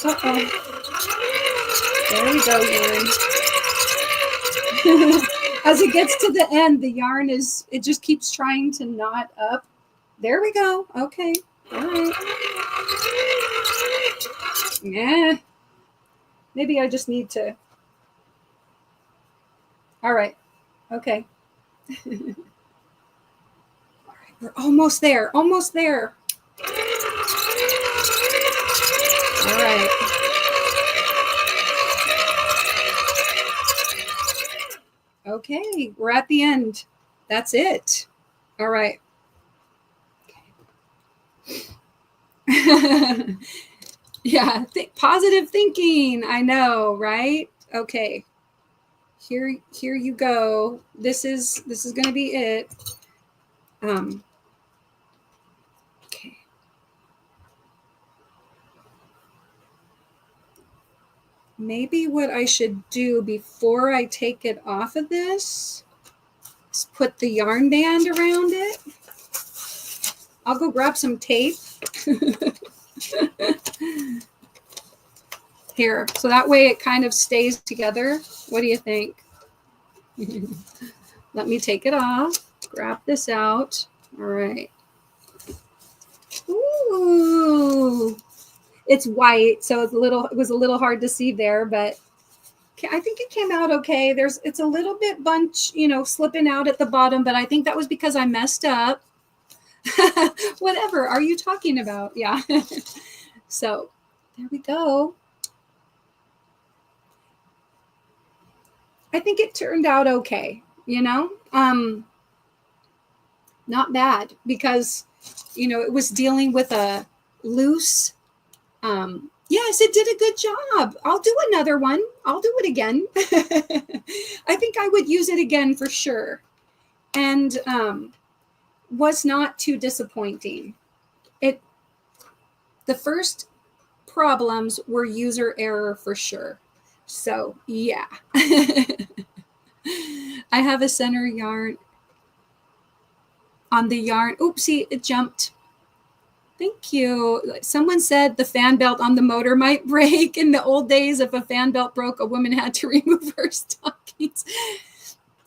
Speaker 1: There we go, yarn. As it gets to the end, the yarn it just keeps trying to knot up. There we go. Okay. All right. Yeah. Maybe I just need to. All right. Okay. All right. We're almost there. Almost there. All right. Okay. We're at the end. That's it. All right. Yeah. Positive thinking. I know, right? Okay. Here you go. This is going to be it. Okay. Maybe what I should do before I take it off of this is put the yarn band around it. I'll go grab some tape. Here, so that way it kind of stays together. What do you think? Let me take it off. Grab this out. All right. Ooh. It's white, so it was a little hard to see there, but I think it came out okay. It's a little bit slipping out at the bottom, but I think that was because I messed up. Whatever are you talking about? Yeah. So there we go. think it turned out okay, you know? Not bad, because, you know, it was dealing with a loose, yes, it did a good job. I'll do another one. I'll do it again. I think I would use it again for sure. And was not too disappointing. The first problems were user error for sure. So yeah. I have a center yarn on the yarn. Oopsie, it jumped. Thank you. Someone said the fan belt on the motor might break. In the old days, if a fan belt broke, a woman had to remove her stockings.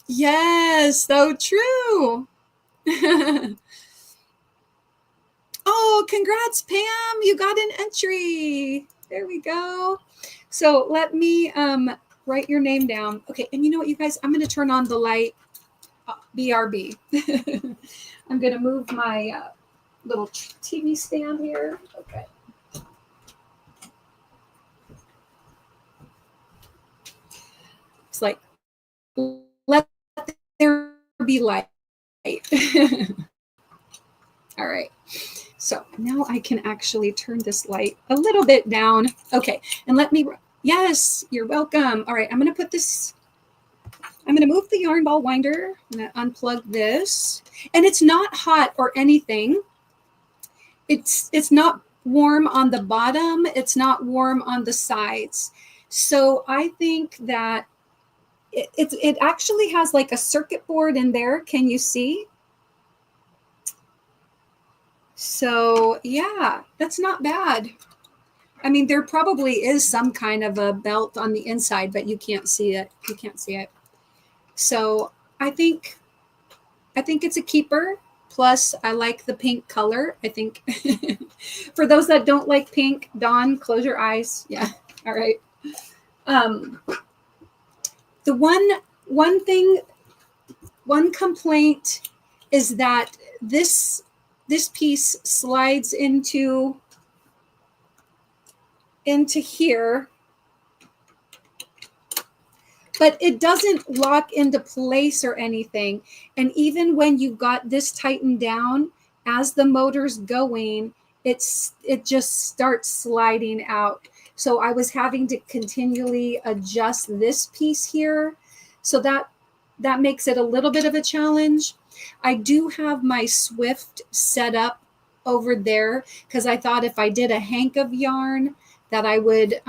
Speaker 1: Yes, so true. Oh, congrats, Pam. You got an entry. There we go. So let me write your name down. Okay, and you know what, you guys? I'm going to turn on the light. BRB. I'm going to move my little TV stand here. Okay. It's like, let there be light. All right. So now I can actually turn this light a little bit down. Okay. And let me, yes, you're welcome. All right. I'm going to put this, I'm going to move the yarn ball winder. I'm going to unplug this. And it's not hot or anything. It's not warm on the bottom. It's not warm on the sides. So I think that it actually has like a circuit board in there. Can you see? So yeah, that's not bad. I mean, there probably is some kind of a belt on the inside, but you can't see it. You can't see it. So I think it's a keeper. Plus, I like the pink color. I think for those that don't like pink, Dawn, close your eyes. Yeah. All right. The one complaint is that this piece slides into here, but it doesn't lock into place or anything. And even when you got this tightened down, as the motor's going, it just starts sliding out. So I was having to continually adjust this piece here. So that makes it a little bit of a challenge. I do have my Swift set up over there because I thought if I did a hank of yarn that I would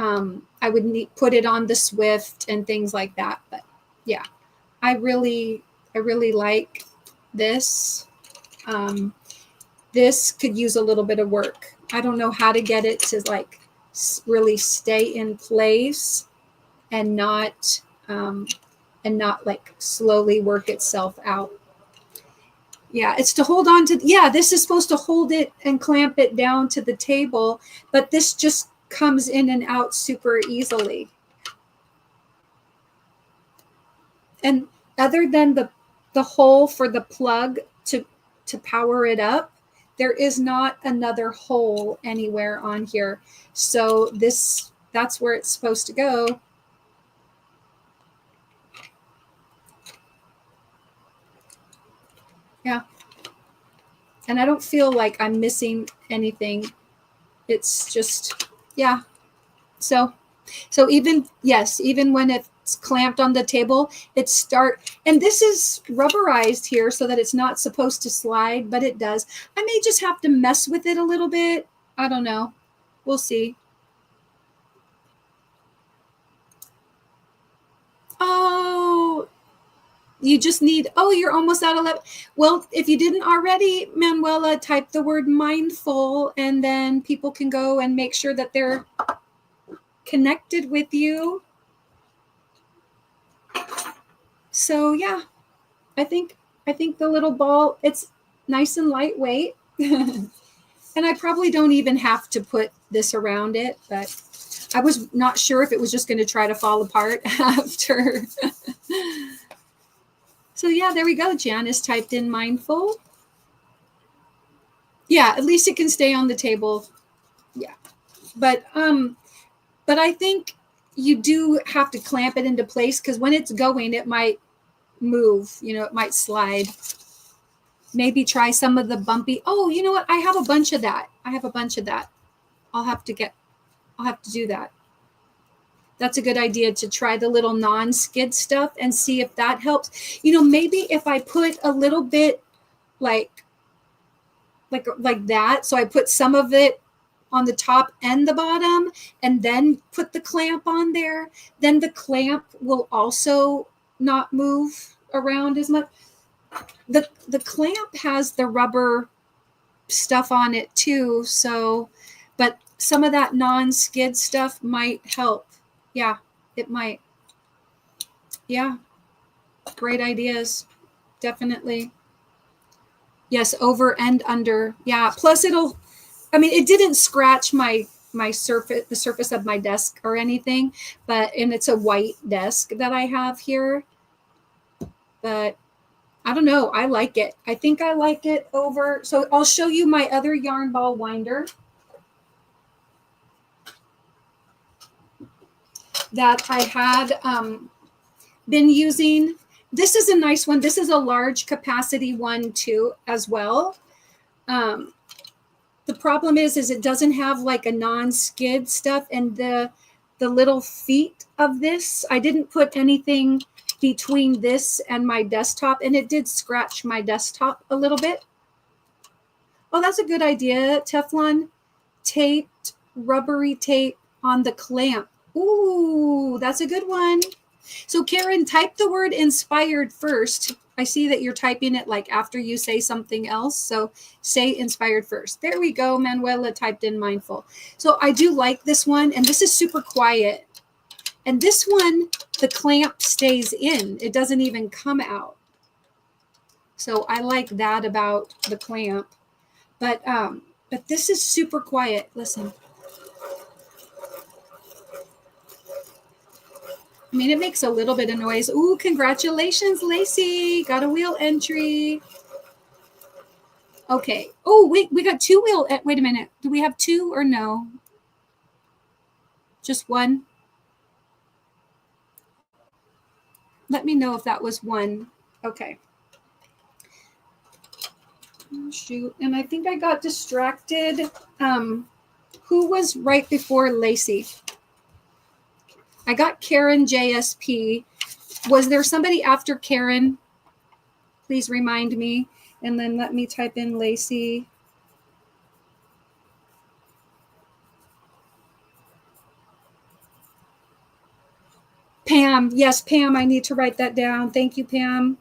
Speaker 1: put it on the Swift and things like that. But yeah, I really like this. This could use a little bit of work. I don't know how to get it to like really stay in place and not like slowly work itself out. Yeah, it's to hold on to, yeah, this is supposed to hold it and clamp it down to the table, but this just comes in and out super easily. And other than the hole for the plug to power it up, there is not another hole anywhere on here. So that's where it's supposed to go. Yeah. And I don't feel like I'm missing anything. It's just, yeah. So even, yes, even when it's clamped on the table, and this is rubberized here so that it's not supposed to slide, but it does. I may just have to mess with it a little bit. I don't know. We'll see. Oh, you just need, you're almost out of left. Well, if you didn't already, Manuela, type the word mindful, and then people can go and make sure that they're connected with you. So yeah, I think the little ball, it's nice and lightweight. And I probably don't even have to put this around it, but I was not sure if it was just going to try to fall apart after. So yeah, there we go. Janice typed in mindful. Yeah, at least it can stay on the table. Yeah. But I think you do have to clamp it into place because when it's going, it might move, you know, it might slide. Maybe try some of the bumpy. Oh, you know what? I have a bunch of that. I have a bunch of that. I'll have to do that. That's a good idea to try the little non-skid stuff and see if that helps. You know, maybe if I put a little bit like that. So I put some of it on the top and the bottom and then put the clamp on there. Then the clamp will also not move around as much. The clamp has the rubber stuff on it too. So, but some of that non-skid stuff might help. Yeah, it might. Yeah, great ideas. Definitely. Yes, over and under. Yeah, plus it didn't scratch my surface, the surface of my desk or anything, and it's a white desk that I have here. But I don't know. I like it. I think I like it over. So I'll show you my other yarn ball winder that I had been using. This is a nice one. This is a large capacity one too, as well. The problem is it doesn't have like a non-skid stuff, and the little feet of this, I didn't put anything between this and my desktop, and it did scratch my desktop a little bit. Oh, that's a good idea. Teflon taped rubbery tape on the clamp. Ooh, that's a good one. So Karen, type the word inspired first. I see that you're typing it like after you say something else. So say inspired first. There we go. Manuela typed in mindful. So I do like this one, and this is super quiet. And this one, the clamp stays in. It doesn't even come out. So I like that about the clamp. But this is super quiet. Listen. I mean, it makes a little bit of noise. Ooh, congratulations, Lacey. Got a wheel entry. Okay. Oh, wait, we got two wheel. Wait a minute. Do we have two or no? Just one? Let me know if that was one. Okay. Oh, shoot. And I think I got distracted. Who was right before Lacey? I got Karen JSP. Was there somebody after Karen? Please remind me. And then let me type in Lacey. Pam. Yes, Pam, I need to write that down. Thank you, Pam.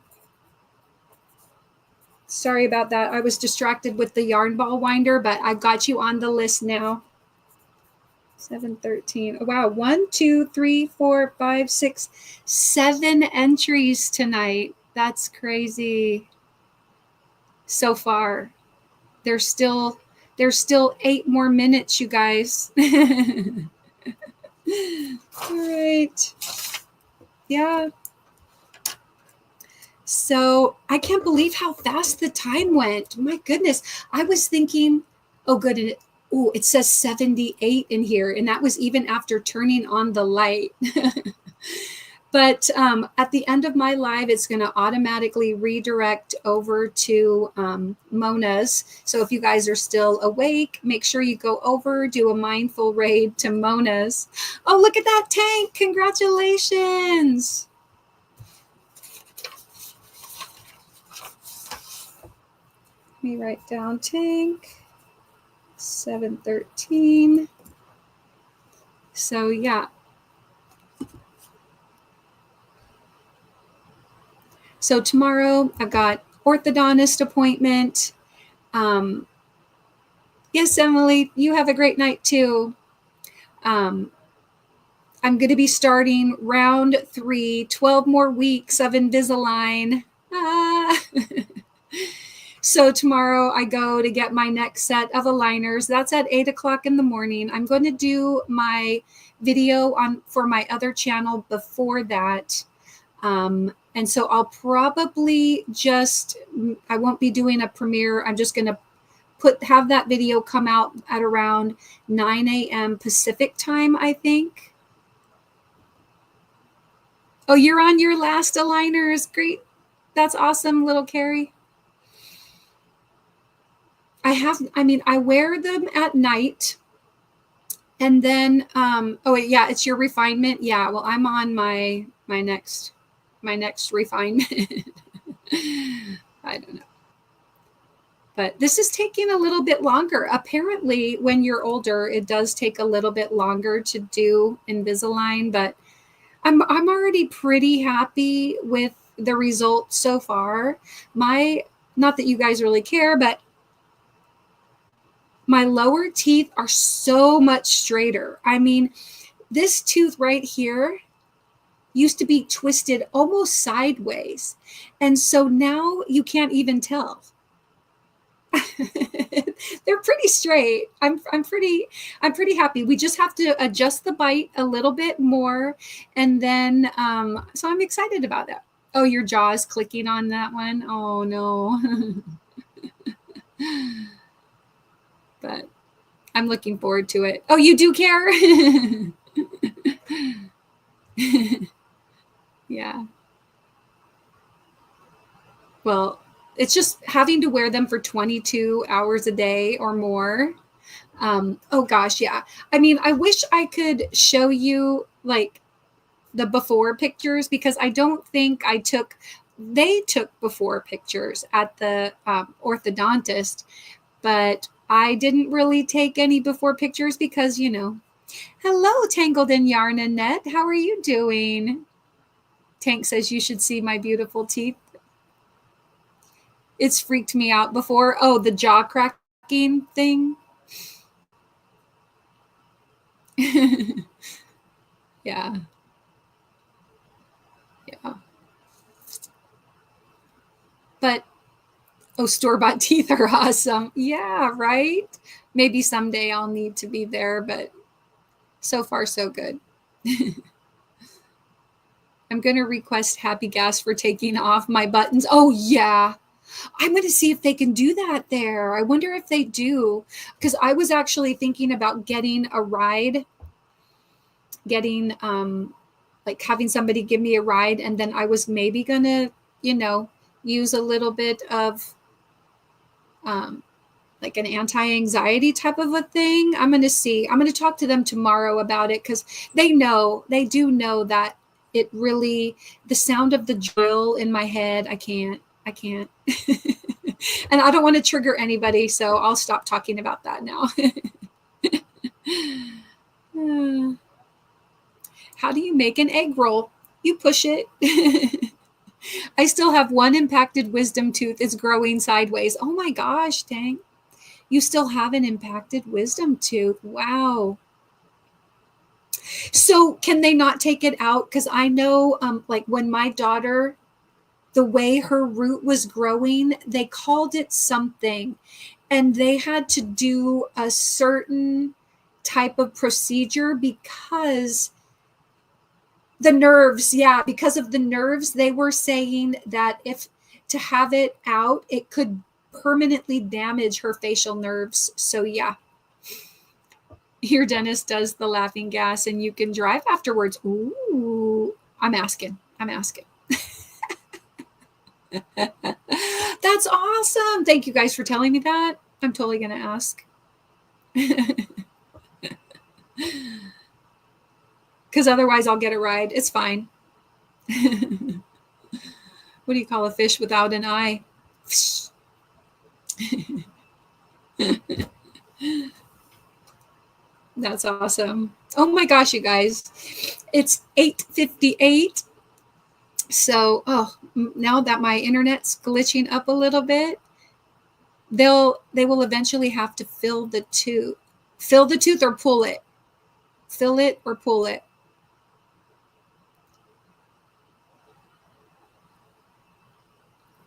Speaker 1: Sorry about that. I was distracted with the yarn ball winder, but I've got you on the list now. 713. Wow. 1, 2, 3, 4, 5, 6, 7 entries tonight. That's crazy. So far. There's still 8 more minutes, you guys. All right. Yeah. So I can't believe how fast the time went. My goodness. I was thinking, oh, good. Oh, it says 78 in here. And that was even after turning on the light. But at the end of my live, it's going to automatically redirect over to Mona's. So if you guys are still awake, make sure you go over, do a mindful raid to Mona's. Oh, look at that tank. Congratulations. Let me write down tank. 713. So yeah. So tomorrow I've got orthodontist appointment. Yes, Emily, you have a great night too. I'm going to be starting round 3, 12 more weeks of Invisalign. So tomorrow I go to get my next set of aligners. That's at 8 o'clock in the morning. I'm going to do my video for my other channel before that. And so I'll probably I won't be doing a premiere. I'm just going to have that video come out at around 9 a.m. Pacific time, I think. Oh, you're on your last aligners. Great. That's awesome, little Carrie. I wear them at night. And then, oh wait, yeah, it's your refinement. Yeah, well, I'm on my next refinement. I don't know. But this is taking a little bit longer. Apparently, when you're older, it does take a little bit longer to do Invisalign, but I'm already pretty happy with the results so far. Not that you guys really care, but my lower teeth are so much straighter. I mean, this tooth right here used to be twisted almost sideways. And so now you can't even tell. They're pretty straight. I'm pretty happy. We just have to adjust the bite a little bit more. And then, so I'm excited about that. Oh, your jaw is clicking on that one. Oh no. But I'm looking forward to it. Oh, you do care? Yeah. Well, it's just having to wear them for 22 hours a day or more. Oh gosh, yeah. I mean, I wish I could show you like the before pictures because I don't think they took before pictures at the orthodontist, but I didn't really take any before pictures because, hello, Tangled in Yarn and Net. How are you doing? Tank says you should see my beautiful teeth. It's freaked me out before. Oh, the jaw cracking thing. Yeah. Yeah. But, store-bought teeth are awesome. Yeah, right? Maybe someday I'll need to be there, but so far so good. I'm going to request Happy Gas for taking off my buttons. Oh, yeah. I'm going to see if they can do that there. I wonder if they do. Because I was actually thinking about getting a ride, like having somebody give me a ride. And then I was maybe going to, use a little bit of like an anti-anxiety type of a thing. I'm going to see. I'm going to talk to them tomorrow about it because they do know that it really, the sound of the drill in my head, I can't. And I don't want to trigger anybody, so I'll stop talking about that now. How do you make an egg roll? You push it. I still have one impacted wisdom tooth. It's growing sideways. Oh my gosh, dang. You still have an impacted wisdom tooth. Wow. So can they not take it out? Because I know like when my daughter, the way her root was growing, they called it something. And they had to do a certain type of procedure because the nerves, because of the nerves, they were saying that if to have it out, it could permanently damage her facial nerves. So yeah. Your dentist does the laughing gas and you can drive afterwards. Ooh, I'm asking. That's awesome. Thank you guys for telling me that. I'm totally going to ask. Because otherwise I'll get a ride. It's fine. What do you call a fish without an eye? That's awesome. Oh my gosh, you guys. It's 8:58. So, now that my internet's glitching up a little bit, they will eventually have to fill the tooth or pull it. Fill it or pull it.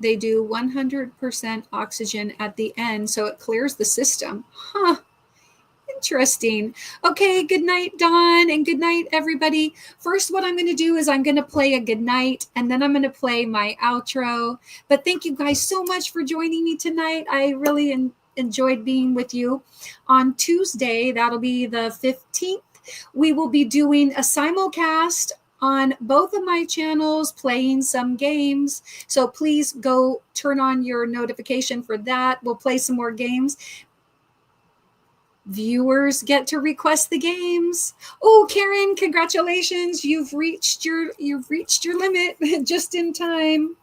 Speaker 1: They do 100% oxygen at the end, so it clears the system. Huh. Interesting. Okay, good night, Dawn, and good night, everybody. First, what I'm going to do is I'm going to play a good night, and then I'm going to play my outro. But thank you guys so much for joining me tonight. I really enjoyed being with you. On Tuesday, that'll be the 15th, we will be doing a simulcast on both of my channels playing some games. So please go turn on your notification for that. We'll play some more games. Viewers get to request the games. Oh, Karen, congratulations. You've reached your limit just in time.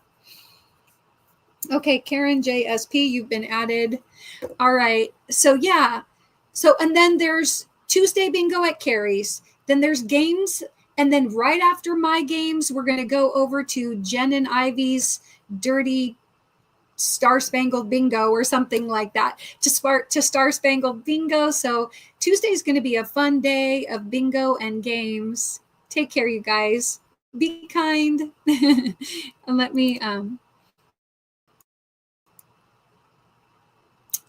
Speaker 1: Okay, Karen JSP, you've been added. All right. So yeah. So, and then there's Tuesday bingo at Carrie's. Then there's games. And then right after my games, we're going to go over to Jen and Ivy's Dirty Star Spangled Bingo or something like that to Star Spangled Bingo. So Tuesday is going to be a fun day of bingo and games. Take care, you guys. Be kind. And let me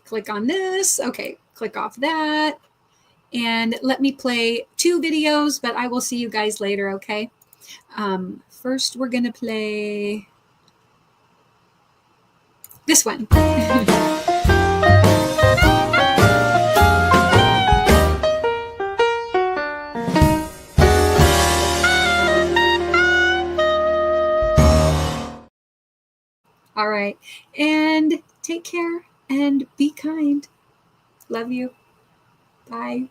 Speaker 1: click on this. Okay, click off that. And let me play 2 videos, but I will see you guys later, okay? First, we're going to play this one. All right. And take care and be kind. Love you. Bye.